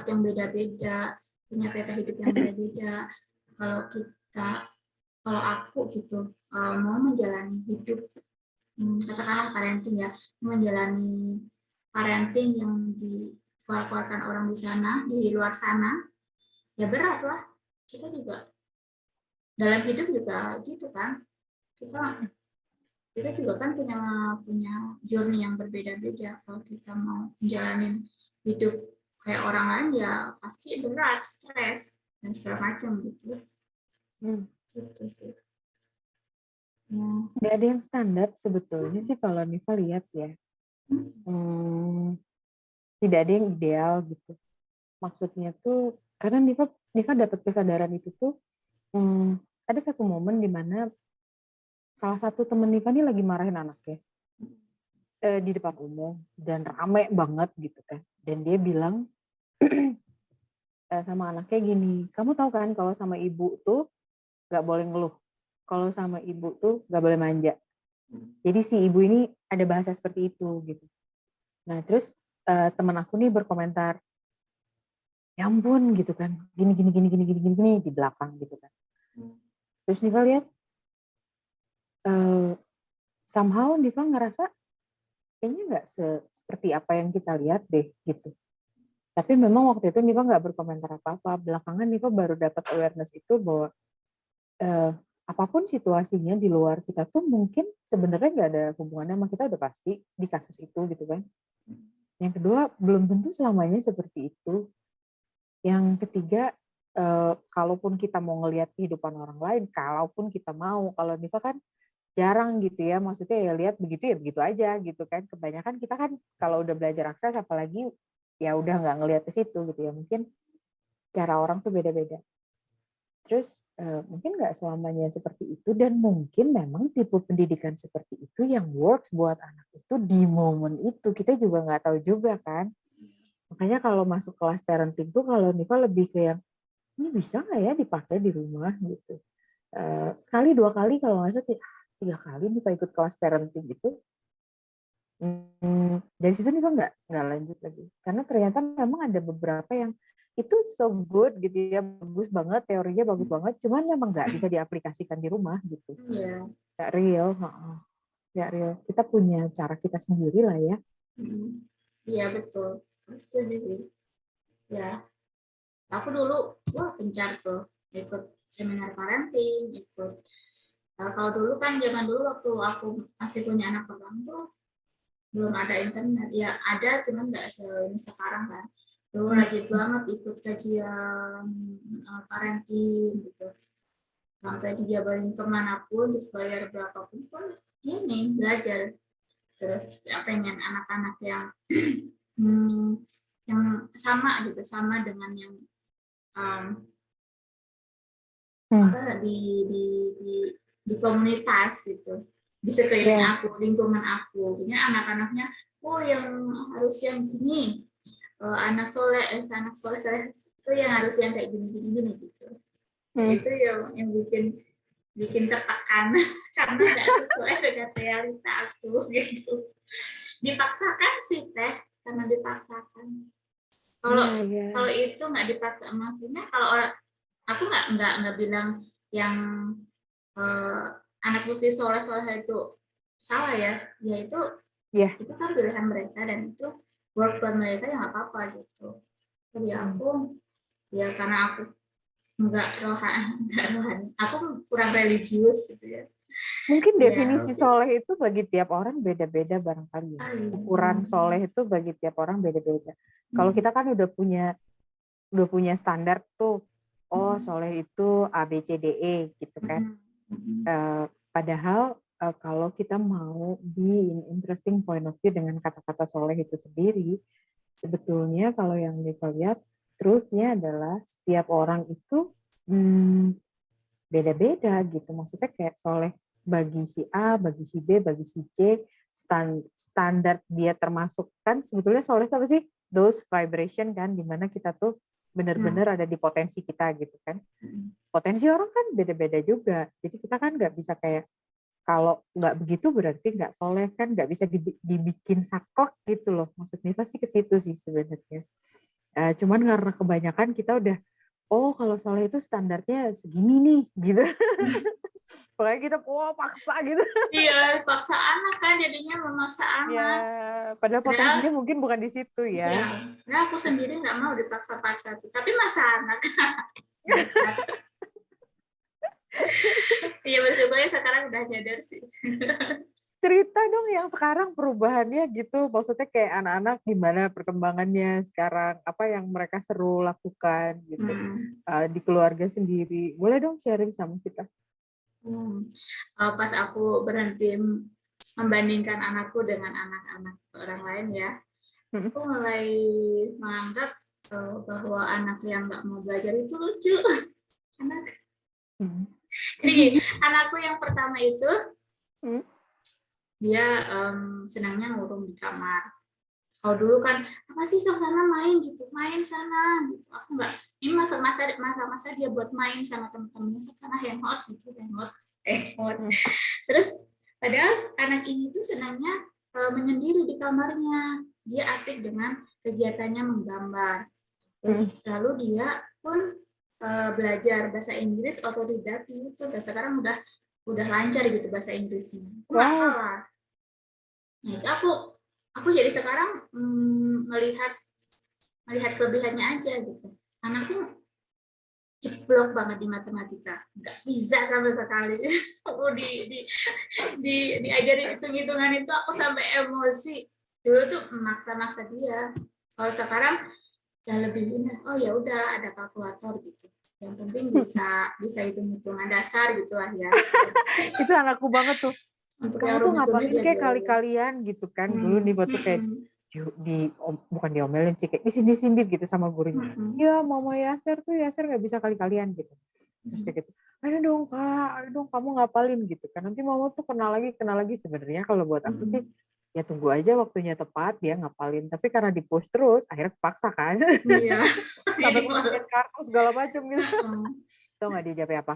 yang beda-beda, punya peta hidup yang beda-beda. Kalau aku gitu mau menjalani hidup, katakanlah parenting ya, menjalani parenting yang dikeluarkan orang di sana, di luar sana, ya berat lah. Kita juga dalam hidup juga gitu kan, kita juga kan punya journey yang berbeda-beda. Kalau kita mau menjalani hidup kayak orang lain ya pasti berat, stres dan segala macam gitu. Gitu sih. Nggak ada yang standar sebetulnya sih kalau Niva lihat ya. Tidak ada yang ideal gitu. Maksudnya tuh karena Niva dapat kesadaran itu tuh ada satu momen di mana salah satu temen Niva ini lagi marahin anaknya di depan umum dan rame banget gitu kan. Dan dia bilang sama anaknya gini, kamu tahu kan kalau sama ibu tuh nggak boleh ngeluh. Kalau sama ibu tuh nggak boleh manja. Jadi si ibu ini ada bahasa seperti itu gitu. Nah terus teman aku nih berkomentar, ya ampun gitu kan, gini di belakang gitu kan. Terus Niva lihat, somehow Niva ngerasa kayaknya nggak seperti apa yang kita lihat deh gitu. Tapi memang waktu itu Niva nggak berkomentar apa-apa. Belakangan Niva baru dapat awareness itu bahwa apapun situasinya di luar kita tuh mungkin sebenarnya nggak ada hubungannya sama kita udah pasti di kasus itu gitu kan. Yang kedua, belum tentu selamanya seperti itu. Yang ketiga, kalaupun kita mau ngelihat kehidupan orang lain, kalaupun kita mau, kalau Niva kan jarang gitu ya, maksudnya ya lihat begitu ya begitu aja gitu kan. Kebanyakan kita kan kalau udah belajar akses apalagi ya udah nggak ngelihat ke situ gitu ya. Mungkin cara orang tuh beda-beda. Terus mungkin nggak selamanya seperti itu dan mungkin memang tipe pendidikan seperti itu yang works buat anak itu di momen itu. Kita juga nggak tahu juga kan. Makanya kalau masuk kelas parenting tuh kalau Niva lebih ke yang ini bisa nggak ya dipakai di rumah gitu. Sekali 2 kali kalau nggak salah 3 kali Niva ikut kelas parenting gitu. Dari situ Niva nggak lanjut lagi. Karena ternyata memang ada beberapa yang itu so good gitu ya, bagus banget, teorinya bagus banget, cuman memang nggak bisa diaplikasikan di rumah gitu. Iya. Nggak real, nggak real. Kita punya cara kita sendiri lah ya. Iya betul, setuju sih. Ya, aku dulu gencar tuh ikut seminar parenting, ikut. Kalau dulu kan zaman dulu waktu aku masih punya anak pertama tuh belum ada internet. Ya ada, cuman nggak ini sekarang kan. Dulu rajin banget ikut kajian parenting gitu. Sampai dijabarin kemanapun, terus bayar berapapun pun ini belajar. Terus pengen anak-anak yang yang sama gitu, sama dengan yang apa di komunitas gitu, di sekeliling aku, lingkungan aku. Ini anak-anaknya yang harus yang gini, anak soleh itu yang harus yang kayak gini gitu. Itu yang bikin tertekan karena nggak sesuai dengan realita aku gitu. Dipaksakan sih Teh, karena dipaksakan. Kalau itu nggak dipaksa, maksudnya kalau orang, aku nggak bilang yang anak mesti soleh itu salah ya itu kan pilihan mereka dan itu work buat mereka ya nggak apa-apa gitu. Tapi aku ya karena aku nggak rohani, aku kurang religius gitu ya. Mungkin definisi soleh itu bagi tiap orang beda-beda barangkali ya. Ukuran soleh itu bagi tiap orang beda-beda. Kalau kita kan udah punya standar tuh, soleh itu A, B, C, D, E gitu kan. Padahal kalau kita mau be in interesting point of view dengan kata-kata soleh itu sendiri, sebetulnya kalau yang kita lihat terusnya adalah setiap orang itu beda-beda gitu. Maksudnya kayak soleh bagi si A, bagi si B, bagi si C, standar dia termasuk kan sebetulnya soleh itu apa sih? Those vibration kan, dimana kita tuh benar-benar ada di potensi kita gitu kan. Potensi orang kan beda-beda juga. Jadi kita kan nggak bisa kayak, kalau nggak begitu berarti nggak soleh kan, nggak bisa dibikin saklek gitu loh. Maksudnya pasti ke situ sih sebenarnya. Cuman karena kebanyakan kita udah, kalau soleh itu standarnya segini nih gitu. Pokoknya kita paksa gitu. Iya, paksa anak kan, jadinya memaksa anak. Ya, padahal potensinya mungkin bukan di situ ya. Iya, nah aku sendiri nggak mau dipaksa-paksa, tapi masa anak. Iya, bersyukurnya sekarang udah nyadar sih. Cerita dong yang sekarang perubahannya gitu, maksudnya kayak anak-anak gimana perkembangannya sekarang, apa yang mereka seru lakukan gitu di keluarga sendiri. Boleh dong sharing sama kita. Pas aku berhenti membandingkan anakku dengan anak-anak orang lain ya, aku mulai menganggap bahwa anak yang nggak mau belajar itu lucu. Jadi anakku yang pertama itu dia senangnya ngurung di kamar. Kalau dulu kan apa sih sok sana main gitu, main sana gitu. Aku nggak, ini masa-masa dia buat main sama teman-temannya, sok sana hangout gitu, hangout. Terus padahal anak ini tuh senangnya menyendiri di kamarnya. Dia asik dengan kegiatannya menggambar. Terus lalu dia pun belajar bahasa Inggris otodidak gitu. Dan sekarang udah lancar gitu bahasa Inggrisnya. Aku nggak Wow. kalah. Nah itu aku jadi sekarang melihat kelebihannya aja gitu. Anakku jeblok banget di matematika, nggak bisa sama sekali. Aku diajarin hitung-hitungan itu aku sampai emosi. Dulu tuh maksa-maksa dia. Kalau sekarang ya lebih ini, oh ya udah ada kalkulator gitu. Yang penting bisa hitung-hitungan dasar gitu lah ya. Itu anakku banget tuh. Untuk Kamu yang tuh rumit-rumit ngapain ya kayak biarin. kali-kalian gitu kan. Dulu nih waktu kayak bukan diomelin sih, kayak disindir gitu sama gurunya. Ya Mama Yaser nggak bisa kali-kalian gitu. Terus dia gitu, ayo dong Kak, ayo dong kamu ngapalin gitu kan. Nanti Mama tuh kenal lagi. Sebenarnya kalau buat aku sih, ya tunggu aja waktunya tepat dia ngapalin. Tapi karena di-push terus, akhirnya kepaksa kan. Iya. Sampai ngeluarin kartu segala macam gitu. Tau nggak dia jawab apa?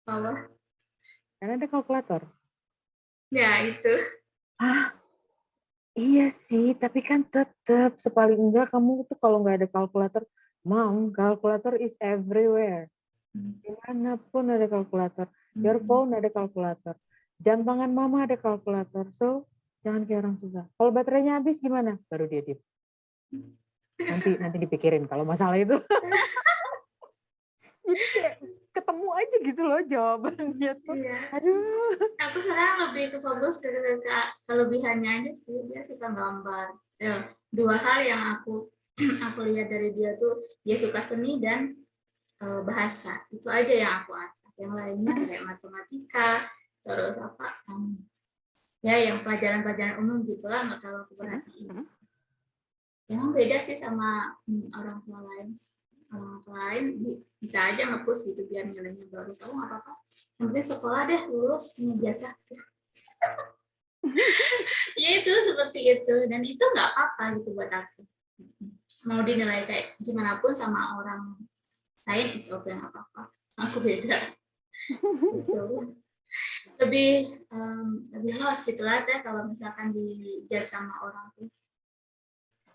Apa? Karena ada kalkulator. Ya itu. Hah? Iya sih, tapi kan tetap sepaling enggak kamu tuh kalau nggak ada kalkulator, Mom, kalkulator is everywhere. Dimanapun ada kalkulator. Your phone ada kalkulator. Jam tangan Mama ada kalkulator. So, jangan kayak orang susah. Kalau baterainya habis gimana? Baru dia diem. Nanti dipikirin kalau masalah itu. Jadi kayak ketemu aja gitu loh jawabannya tuh. Iya. Aduh. Aku sekarang lebih ke fokus ke kelebihannya aja sih. Dia suka gambar. Ya, 2 hal yang aku lihat dari dia tuh, dia suka seni dan bahasa. Itu aja yang aku asah. Yang lainnya kayak matematika, terus apa? Ya yang pelajaran-pelajaran umum gitulah, nggak terlalu aku perhatiin. Emang beda sih sama orang tua lain. Orang tua lain bisa aja nge-push gitu biar nilainya bagus. Oh nggak apa-apa. Yang penting sekolah deh, lulus, punya jasa. Ya itu seperti itu. Dan itu nggak apa-apa gitu buat aku. Mau dinilai kayak gimana pun sama orang lain, is okay, nggak apa-apa. Aku beda. Gitu. Lebih lost gitu lah teh kalau misalkan dijudge sama orang tuh.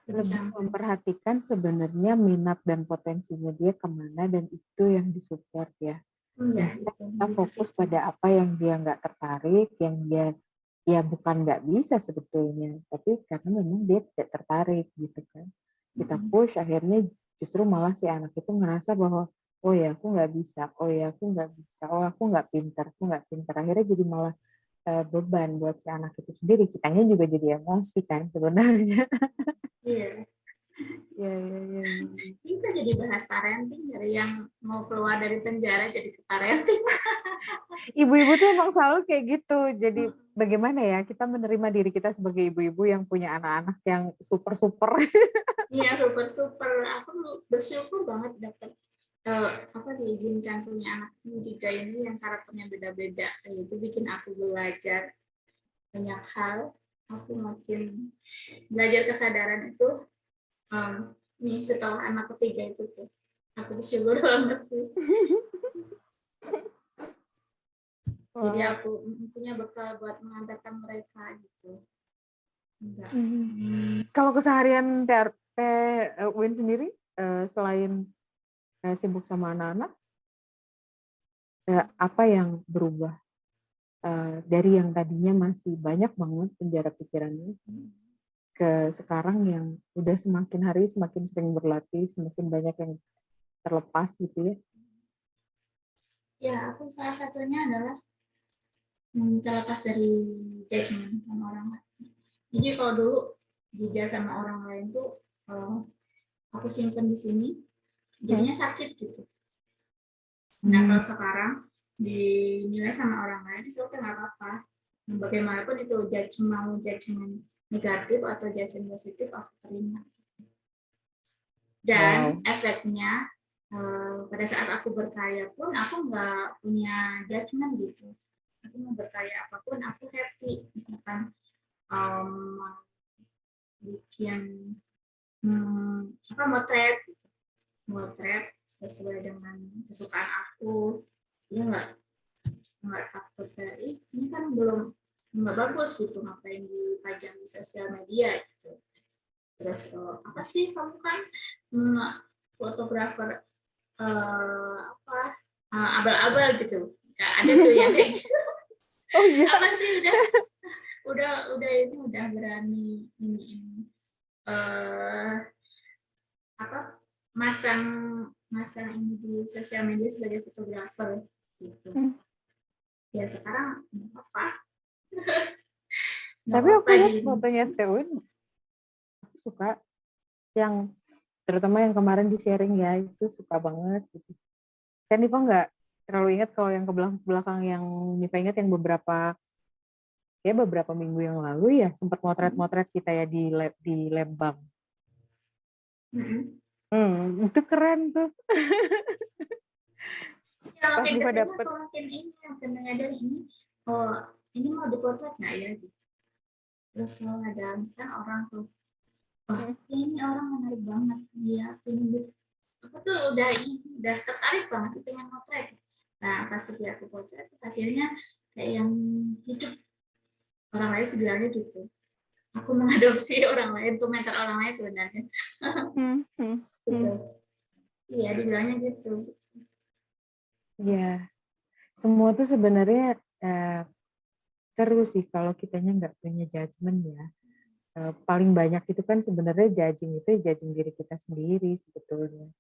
Lebih memperhatikan sebenarnya minat dan potensinya dia kemana, dan itu yang disupport ya. Instead kita fokus pada apa yang dia nggak tertarik, yang dia ya bukan nggak bisa sebetulnya, tapi karena memang dia tidak tertarik gitu kan. Kita push, akhirnya justru malah si anak itu ngerasa bahwa oh ya aku nggak bisa, oh ya aku nggak bisa, oh aku nggak pintar, akhirnya jadi malah beban buat si anak itu sendiri. Kitanya juga jadi emosi kan sebenarnya. Iya. Iya. Kita jadi bahas parenting, dari yang mau keluar dari penjara jadi ke parenting. Ibu-ibu tuh emang selalu kayak gitu. Jadi bagaimana ya kita menerima diri kita sebagai ibu-ibu yang punya anak-anak yang super-super. Iya, super-super. Aku bersyukur banget dapat diizinkan punya anak 3 ini yang karakternya beda-beda. Itu bikin aku belajar banyak hal. Aku makin belajar kesadaran itu nih setelah anak ketiga itu tuh. Aku bersyukur banget sih. Jadi aku punya bekal buat mengantarkan mereka gitu. Kalau keseharian Win sendiri selain sibuk sama anak-anak, apa yang berubah dari yang tadinya masih banyak banget penjara pikirannya ke sekarang yang udah semakin hari semakin sering berlatih, semakin banyak yang terlepas gitu ya? Ya, aku salah satunya adalah terlepas dari judgement sama orang lain. Jadi kalau dulu dijudge sama orang lain tuh aku simpen di sini, jadinya sakit gitu. Nah kalau sekarang dinilai sama orang lain itu oke, nggak apa-apa. Bagaimanapun itu judgement negatif atau judgement positif aku terima. Dan efeknya pada saat aku berkarya pun aku nggak punya judgement gitu. Aku mau berkarya apapun aku happy. Misalkan bikin motret gitu. Motret sesuai dengan kesukaan aku. Dia nggak takut kayak ini kan belum nggak bagus gitu, ngapain dipajang di sosial media gitu. Terus apa sih kamu kan fotografer abal-abal gitu. Ada tuh yang kayak gitu. Oh iya. Apa sih udah berani ini apa masang ini di sosial media sebagai fotografer gitu. Ya sekarang nggak apa-apa. Tapi aku lihat fotonya Tewin, aku suka yang terutama yang kemarin di sharing ya, itu suka banget gitu. Kan Nipa nggak terlalu ingat kalau yang ke belakang yang Nipa ingat yang beberapa minggu yang lalu ya sempat motret kita ya di Lembang. Itu keren tuh. Ya, Pas makin Nipa kesini dapet. aku makin menyadari ini, oh ini mau dipotret nggak ya? Gitu. Terus kalau ada misalnya orang tuh, oh ini orang menarik banget, dia pengen aku tuh udah tertarik banget pengen potret. Nah pas ketika aku potret hasilnya kayak yang hidup, orang lain sebenarnya gitu. Aku mengadopsi orang lain, komentar orang lain sebenarnya. Gitu. Iya dibilangnya gitu. Ya, semua tuh sebenarnya seru sih kalau kitanya nggak punya judgement ya. Paling banyak itu kan sebenarnya judging diri kita sendiri sebetulnya.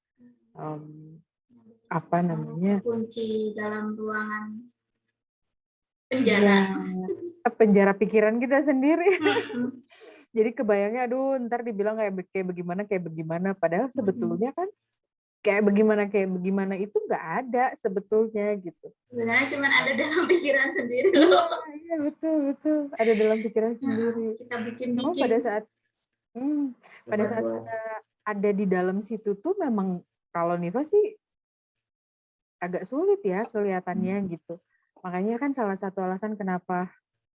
Apa namanya? Kunci dalam ruangan Ya, penjara. penjara pikiran kita sendiri. Jadi kebayangnya, aduh, ntar dibilang kayak bagaimana. Padahal sebetulnya kan kayak bagaimana itu nggak ada sebetulnya gitu. Sebenarnya cuma ada dalam pikiran sendiri loh. Iya betul. Ada dalam pikiran sendiri. Kita bikin-bikin. Oh, pada saat kita ada di dalam situ tuh memang kalau Niva sih agak sulit ya kelihatannya gitu. Makanya kan salah satu alasan kenapa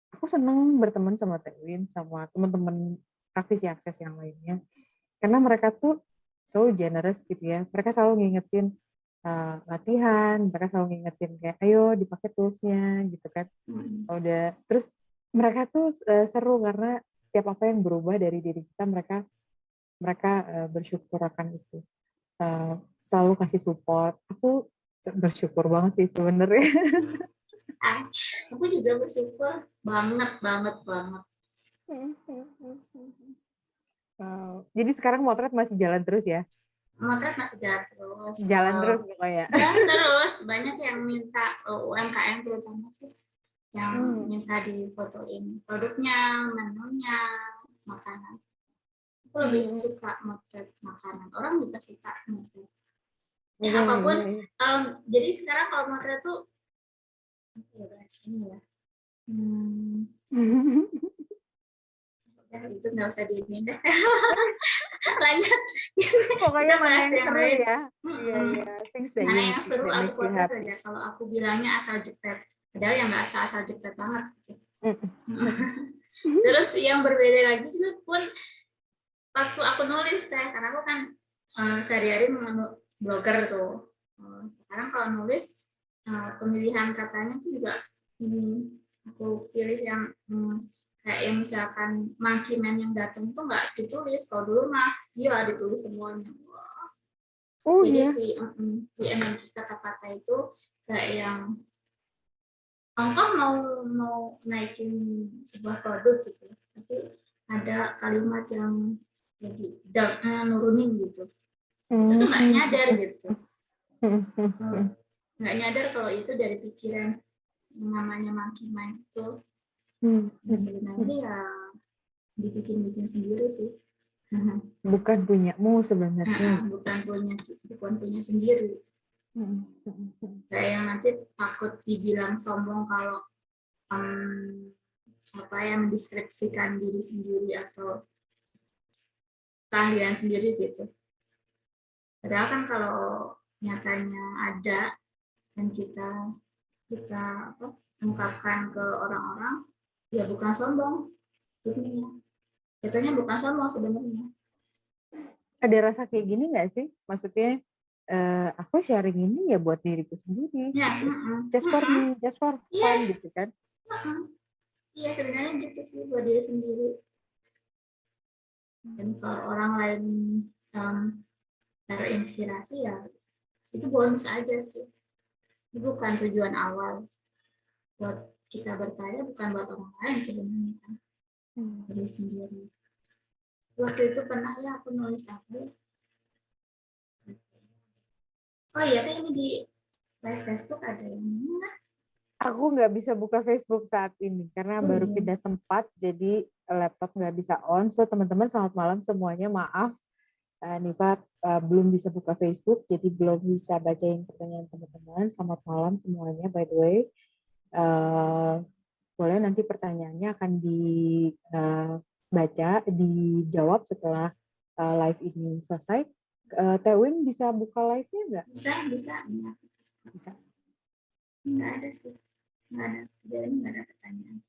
aku seneng berteman sama Tewin, sama teman-teman praktisi akses yang lainnya. Karena mereka tuh so generous gitu ya. Mereka selalu ngingetin latihan, mereka selalu ngingetin kayak ayo dipakai toolsnya gitu kan. Udah terus mereka tuh seru karena setiap apa yang berubah dari diri kita mereka bersyukur akan itu. Selalu kasih support. Aku bersyukur banget sih sebenarnya. Aku juga bersyukur banget. Jadi sekarang motret masih jalan terus ya? Motret masih jalan terus. Jalan terus pokoknya. Jalan terus. Banyak yang minta UMKM terutama sih yang minta difotoin produknya, menunya, makanan. Aku lebih suka motret makanan. Orang juga suka motret. Ya, apapun. Jadi sekarang kalau motret tuh ya bahas ini ya. Itu nggak usah diinin deh. Lanjut. Pokoknya Kita mana bahas yang seru lain. ya. Iya. Mana yang seru aku potret aja. Kalau aku bilangnya asal jepret. Padahal yang nggak asal jepret banget. Terus yang berbeda lagi juga pun waktu aku nulis karena aku kan sehari-hari blogger tuh. Sekarang kalau nulis pemilihan katanya tuh juga ini aku pilih yang kayak yang misalkan Monkey Man yang datang tuh nggak ditulis. Kalau dulu mah iya ditulis semuanya. Oh, jadi iya. si energi kata-kata itu kayak yang engkau mau naikin sebuah produk gitu, tapi ada kalimat yang jadi nurunin gitu. Itu tuh nggak nyadar gitu. Nggak nyadar kalau itu dari pikiran yang namanya Monkey Mind itu. Ya sebenarnya ya dibikin-bikin sendiri sih. Bukan punyamu sebenarnya. Bukan punya sendiri. Kayak yang nanti takut dibilang sombong kalau mendeskripsikan diri sendiri atau keahlian sendiri gitu. Padahal kan kalau nyatanya ada dan kita ungkapkan ke orang-orang, ya bukan sombong. Jatuhnya bukan sombong sebenarnya. Ada rasa kayak gini nggak sih? Maksudnya aku sharing ini ya buat diriku sendiri. Ya, just for me, just for fun gitu kan? Iya sebenarnya gitu sih buat diri sendiri. Dan kalau orang lain terinspirasi ya itu bonus aja sih. Itu bukan tujuan awal buat kita berkarya bukan buat orang lain sebenarnya kan, diri sendiri. Waktu itu pernah ya aku nulis apa ya? Oh iya, tuh ini di live Facebook ada yang mana? Aku nggak bisa buka Facebook saat ini karena Oh baru iya. pindah tempat, jadi laptop nggak bisa on. So teman-teman selamat malam semuanya, maaf. Nifa belum bisa buka Facebook, jadi belum bisa bacain pertanyaan teman-teman. Selamat malam semuanya, by the way. Boleh nanti pertanyaannya akan dibaca, dijawab setelah live ini selesai. Tewin bisa buka live-nya nggak? Bisa. Ya. Bisa. Nggak ada sih. Nggak ada. Sejauh ini nggak ada pertanyaan.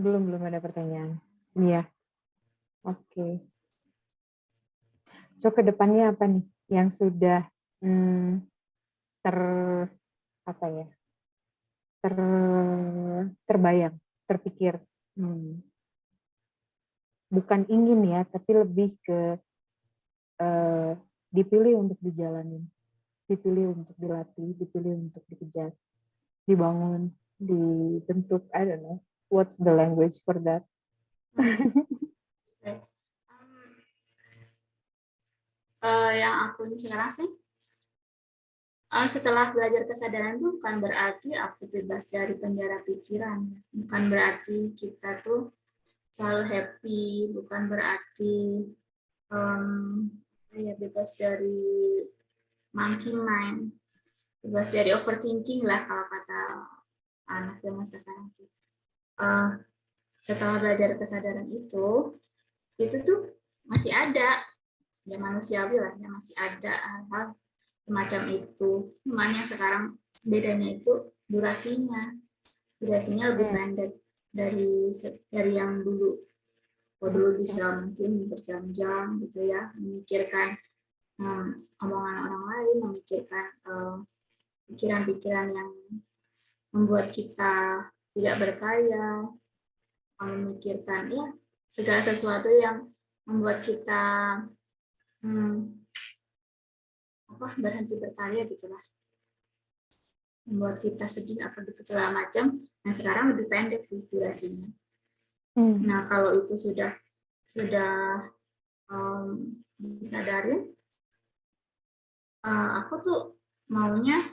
Belum ada pertanyaan. Iya. Oke. So ke depannya apa nih yang sudah terbayang, terpikir? Bukan ingin ya, tapi lebih ke dipilih untuk dijalanin, dipilih untuk dilatih, dipilih untuk dikejar, dibangun, dibentuk. I don't know what's the language for that. Okay. Yang aku ini sekarang sih, setelah belajar kesadaran itu bukan berarti aku bebas dari penjara pikiran, bukan berarti kita tuh selalu happy, bukan berarti ya bebas dari monkey mind, bebas dari overthinking lah kalau kata anak zaman sekarang. Setelah belajar kesadaran itu tuh masih ada, ya manusiawi lah, ya masih ada hal-hal semacam itu. Cuman yang sekarang bedanya itu durasinya lebih pendek dari yang dulu. Dulu bisa mungkin berjam-jam gitu ya, memikirkan omongan orang lain, memikirkan pikiran-pikiran yang membuat kita tidak berkarya, memikirkan ya segala sesuatu yang membuat kita berhenti berkarya gitulah, membuat kita sedih apa gitu segala macam. Nah sekarang lebih pendek sih durasinya. Nah kalau itu sudah disadarin, aku tuh maunya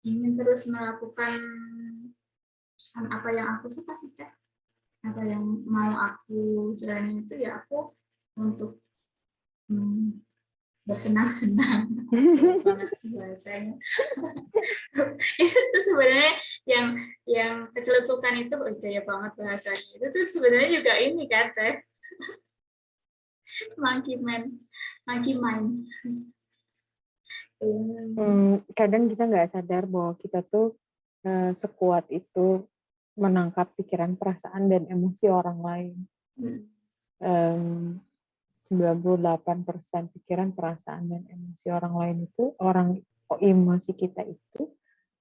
ingin terus melakukan apa yang aku suka sih Teh. Apa yang mau aku jalani itu ya aku untuk bersenang-senang. Banget sih bahasanya. Itu sebenarnya yang keceletukan itu gaya banget bahasanya. Itu tuh sebenarnya juga ini kan Teh. Monkey mind. Kadang kita nggak sadar bahwa kita tuh sekuat itu menangkap pikiran, perasaan, dan emosi orang lain. 98% pikiran, perasaan, dan emosi orang lain itu, emosi kita itu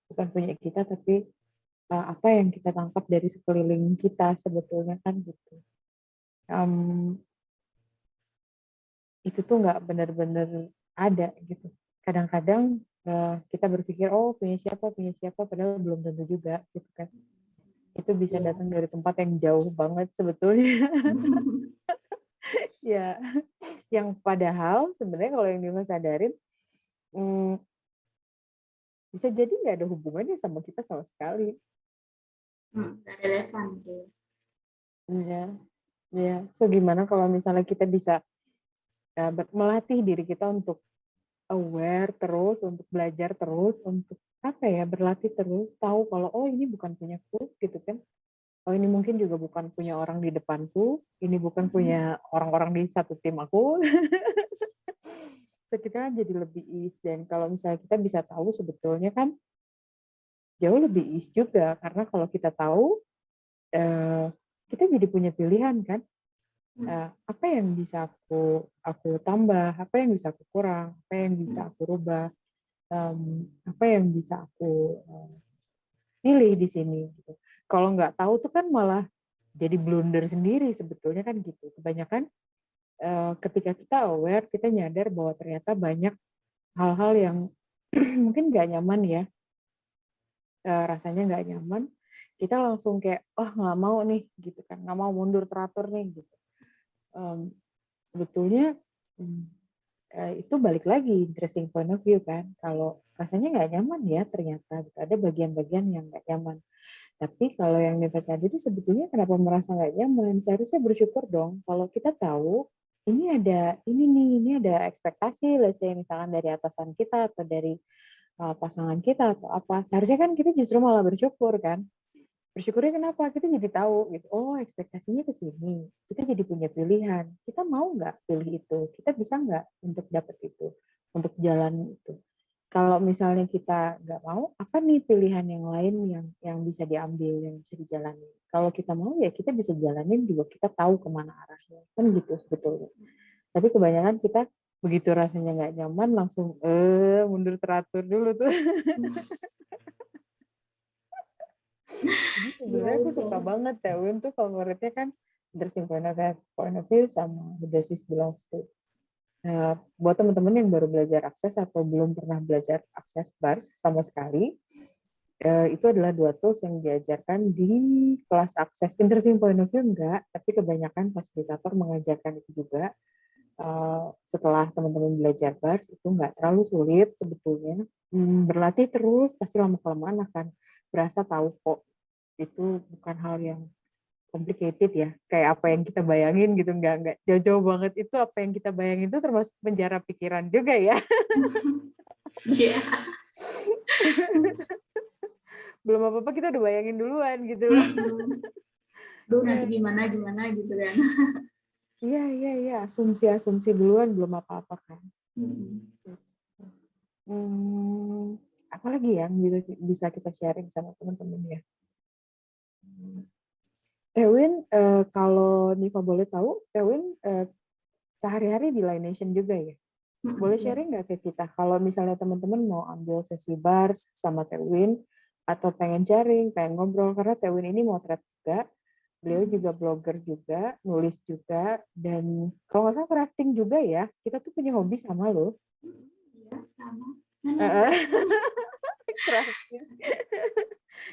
bukan punya kita, tapi apa yang kita tangkap dari sekeliling kita sebetulnya kan gitu. Itu tuh nggak benar-benar ada gitu. Kadang-kadang kita berpikir punya siapa, padahal belum tentu juga gitu kan. Itu bisa datang dari tempat yang jauh banget sebetulnya. Ya, yang padahal sebenarnya kalau yang Dimas sadarin bisa jadi nggak ada hubungannya sama kita sama sekali. Nggak relevan gitu. Ya. So gimana kalau misalnya kita bisa melatih diri kita untuk aware terus, untuk belajar terus, untuk berlatih terus, tahu kalau ini bukan punyaku gitu kan. Ini mungkin juga bukan punya orang di depanku, ini bukan punya orang-orang di satu tim aku. So, kita jadi lebih ease, dan kalau misalnya kita bisa tahu sebetulnya kan jauh lebih ease juga, karena kalau kita tahu kita jadi punya pilihan kan. Apa yang bisa aku tambah, apa yang bisa aku kurang, apa yang bisa aku rubah, apa yang bisa aku pilih di sini gitu. Kalau nggak tahu tuh kan malah jadi blunder sendiri sebetulnya kan gitu. Kebanyakan ketika kita aware, kita nyadar bahwa ternyata banyak hal-hal yang mungkin nggak nyaman ya, rasanya nggak nyaman, kita langsung kayak, oh nggak mau nih, gitu kan, nggak mau mundur teratur nih, gitu. Sebetulnya itu balik lagi interesting point of view kan, kalau rasanya nggak nyaman ya ternyata, gitu. Ada bagian-bagian yang nggak nyaman. Tapi kalau yang Neva sadari sebetulnya kenapa merasa nggak nyaman, seharusnya bersyukur dong kalau kita tahu ini ada ini nih, ini ada ekspektasi, let's say misalkan dari atasan kita atau dari pasangan kita atau apa, seharusnya kan kita justru malah bersyukur kan. Bersyukurnya kenapa? Kita jadi tahu gitu. Oh, ekspektasinya ke sini. Kita jadi punya pilihan. Kita mau nggak pilih itu? Kita bisa nggak untuk dapat itu? Untuk jalan itu? Kalau misalnya kita nggak mau, apa nih pilihan yang lain yang bisa diambil, yang bisa dijalani? Kalau kita mau ya kita bisa jalanin juga. Kita tahu kemana arahnya. Kan gitu sebetulnya. Tapi kebanyakan kita begitu rasanya nggak nyaman langsung mundur teratur dulu tuh. Jadi sebenarnya aku suka banget Win tuh favoritnya kan interesting point of view sama the basis belongs to. Buat teman-teman yang baru belajar akses atau belum pernah belajar akses bars sama sekali, itu adalah 2 tools yang diajarkan di kelas akses. Interesting point of view enggak, tapi kebanyakan fasilitator mengajarkan itu juga. Setelah teman-teman belajar bars itu enggak terlalu sulit sebetulnya. Berlatih terus pasti lama-kelamaan akan berasa tahu kok. Itu bukan hal yang complicated ya, kayak apa yang kita bayangin gitu, enggak jauh-jauh banget. Itu apa yang kita bayangin itu termasuk penjara pikiran juga ya. Iya. Belum apa-apa kita udah bayangin duluan gitu. Duh, nanti gimana gitu kan. Iya, asumsi duluan belum apa-apa kan. Apa lagi yang bisa kita sharing sama teman-teman ya? Win, kalau Niva boleh tahu, Win sehari-hari di Line Nation juga ya? Boleh sharing nggak ke kita? Kalau misalnya teman-teman mau ambil sesi bars sama Win, atau pengen sharing, pengen ngobrol, karena Win ini motret juga, beliau juga blogger juga, nulis juga, dan kalau nggak salah crafting juga ya. Kita tuh punya hobi sama loh. Iya, sama. Mana crafting.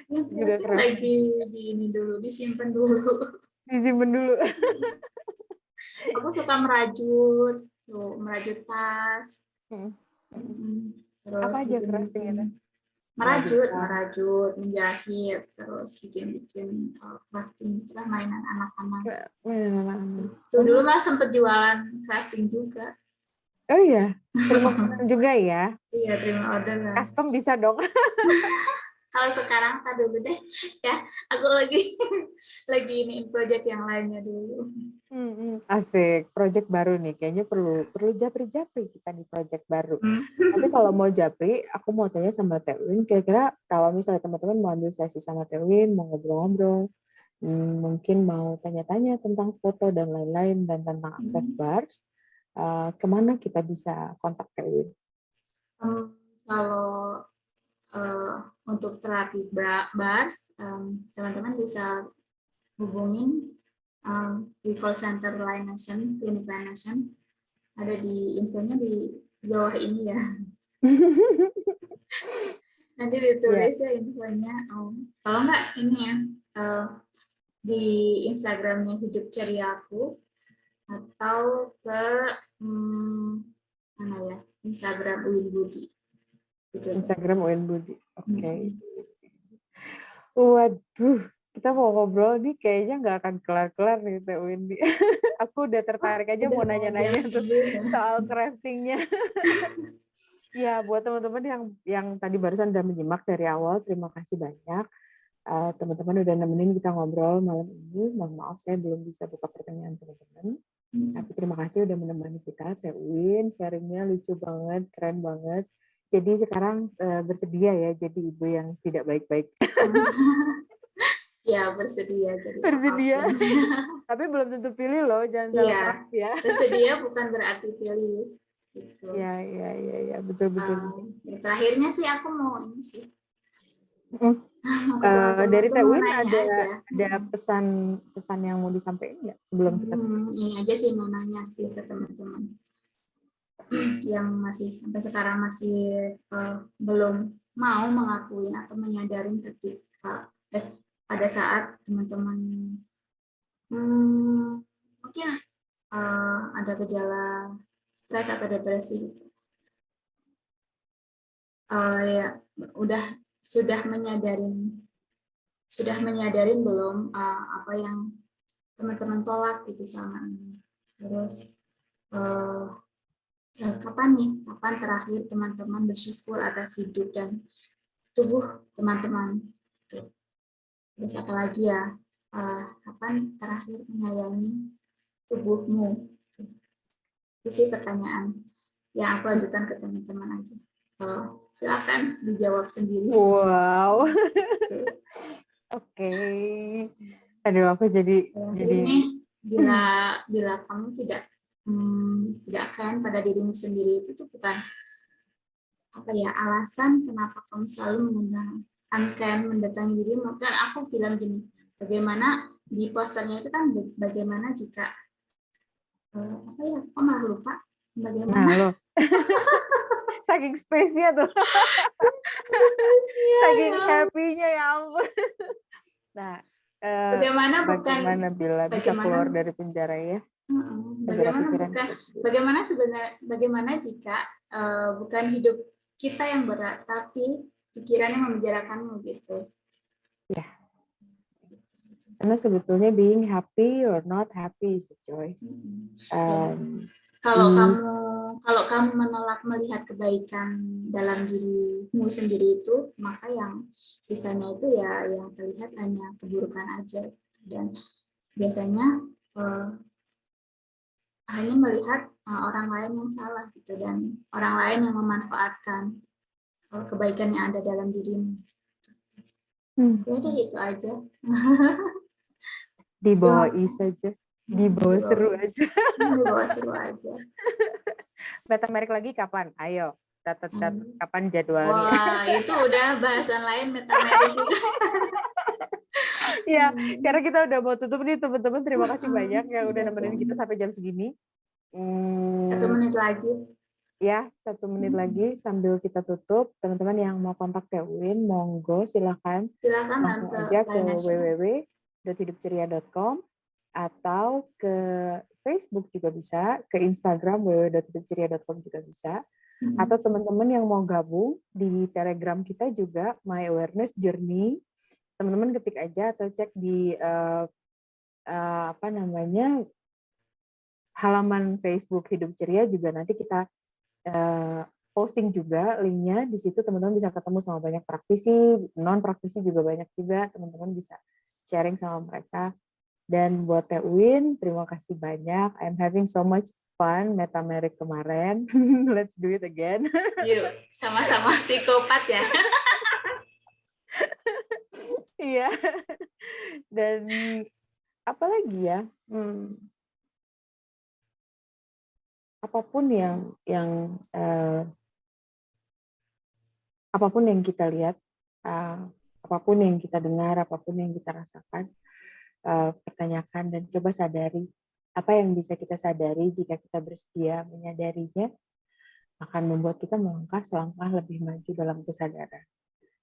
juga lagi di ini dulu, disimpan dulu. Disimpan dulu. Aku suka merajut tas. Terus apa aja craftingnya? Merajut, menjahit, terus bikin crafting, itulah mainan anak-anak. Tuh dulu mah sempet jualan crafting juga. Oh iya, terima order juga ya? Iya, terima order lah. Custom bisa dong. Kalau sekarang tak dulu deh, ya. Aku lagi ini project yang lainnya dulu. Asik, project baru nih. Kayaknya perlu japri-japri kita nih project baru. Tapi kalau mau japri, aku mau tanya sama Win, kira-kira kalau misalnya teman-teman mau ambil sesi sama Win, mau ngobrol-ngobrol, mungkin mau tanya-tanya tentang foto dan lain-lain dan tentang akses bars, kemana kita bisa kontak Win? Kalau untuk terapi bars, teman-teman bisa hubungin di call center Line Nation, klinik Line Nation. Ada di infonya di bawah ini ya. Nanti ditulis ya infonya. Kalau enggak ini ya, di Instagramnya Hidup Ceria Aku, atau ke mana ya, Instagram Uin Budi. Gitu. Instagram Uin Budi. Oke. Waduh, kita mau ngobrol nih kayaknya nggak akan kelar-kelar nih Teh Windy. Aku udah tertarik aja mau nanya-nanya tuh soal craftingnya. Ya, buat teman-teman yang tadi barusan udah menyimak dari awal, terima kasih banyak. Teman-teman udah nemenin kita ngobrol malam ini. Mohon maaf saya belum bisa buka pertanyaan teman-teman. Tapi terima kasih udah menemani kita, Teh Win. Sharingnya lucu banget, keren banget. Jadi sekarang bersedia ya jadi ibu yang tidak baik-baik. Ya, bersedia jadi bersedia. Tapi belum tentu pilih loh, jangan salah paham ya. Bersedia bukan berarti pilih. Gitu. Ya, betul. Terakhirnya sih aku mau ini sih. Dari Teh Win ada pesan yang mau disampaikan nggak sebelum kita? Ini aja sih mau nanya sih ke teman-teman yang masih sampai sekarang masih belum mau mengakui atau menyadari ketika pada saat teman-teman mungkin ada gejala stres atau depresi gitu. Ya sudah menyadarin belum apa yang teman-teman tolak gitu selama ini. Terus kapan terakhir teman-teman bersyukur atas hidup dan tubuh teman-teman. Terus apa lagi ya, kapan terakhir menyayangi tubuhmu? Itu sih pertanyaan yang aku ajukan ke teman-teman aja. Silakan dijawab sendiri. Wow. Oke. Aduh, aku jadi ini bila kamu tidak akan pada dirimu sendiri, itu tuh bukan apa ya alasan kenapa kamu selalu mendatangi dirimu. Kan aku bilang gini, bagaimana di posternya itu kan bagaimana jika apa ya, kok malah lupa bagaimana. Nah, lo. Saking space-nya tuh. Saking happy-nya, ya ampun. Nah, bagaimana bila bisa keluar dari penjara ya? Bagaimana jika bukan hidup kita yang berat, tapi pikiran yang memenjarakanmu gitu. Ya. Karena sebetulnya being happy or not happy is a choice. Kalau kamu menolak melihat kebaikan dalam dirimu sendiri itu, maka yang sisanya itu ya yang terlihat hanya keburukan aja. Dan biasanya hanya melihat orang lain yang salah gitu, dan orang lain yang memanfaatkan kebaikan yang ada dalam dirimu. Udah itu aja. Dibawa saja. Dibawa seru aja. Dibawa seru aja. Metamerik lagi kapan? Ayo, catat kapan jadwalnya. Wah, itu udah bahasan lain metamerik. Ya, karena kita udah mau tutup nih teman-teman. Terima kasih banyak yang udah nemenin kita sampai jam segini. 1 menit lagi. Ya, 1 menit lagi sambil kita tutup. Teman-teman yang mau kontak Teh Uin, monggo silakan langsung aja ke www.hidupceria.com atau ke Facebook juga bisa, ke Instagram www.hidupceria.com juga bisa. Atau teman-teman yang mau gabung di Telegram kita juga, My Awareness Journey, teman-teman ketik aja atau cek di halaman Facebook Hidup Ceria juga, nanti kita posting juga linknya di situ. Teman-teman bisa ketemu sama banyak praktisi, non praktisi juga banyak juga, teman-teman bisa sharing sama mereka. Dan buat Teh Uin, terima kasih banyak. I'm having so much fun metamerik kemarin. Let's do it again. Yuk, sama-sama psikopat ya. Iya. Dan apa lagi ya? Apapun yang kita lihat, apapun yang kita dengar, apapun yang kita rasakan, pertanyakan dan coba sadari apa yang bisa kita sadari. Jika kita bersedia menyadarinya, akan membuat kita melangkah selangkah lebih maju dalam kesadaran.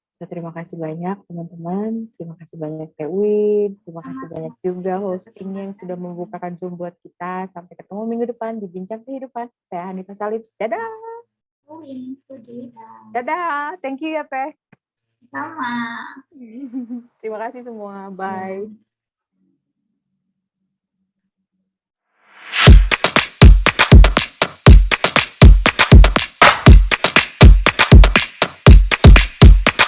So, terima kasih banyak teman-teman, terima kasih banyak Teh Uin, terima kasih banyak juga hostingnya yang sudah membukakan Zoom buat kita. Sampai ketemu minggu depan di Bincang Kehidupan. Saya Hanifah Salim. Dadah. Dadah. Thank you ya Teh. Sama. Terima kasih semua. Bye.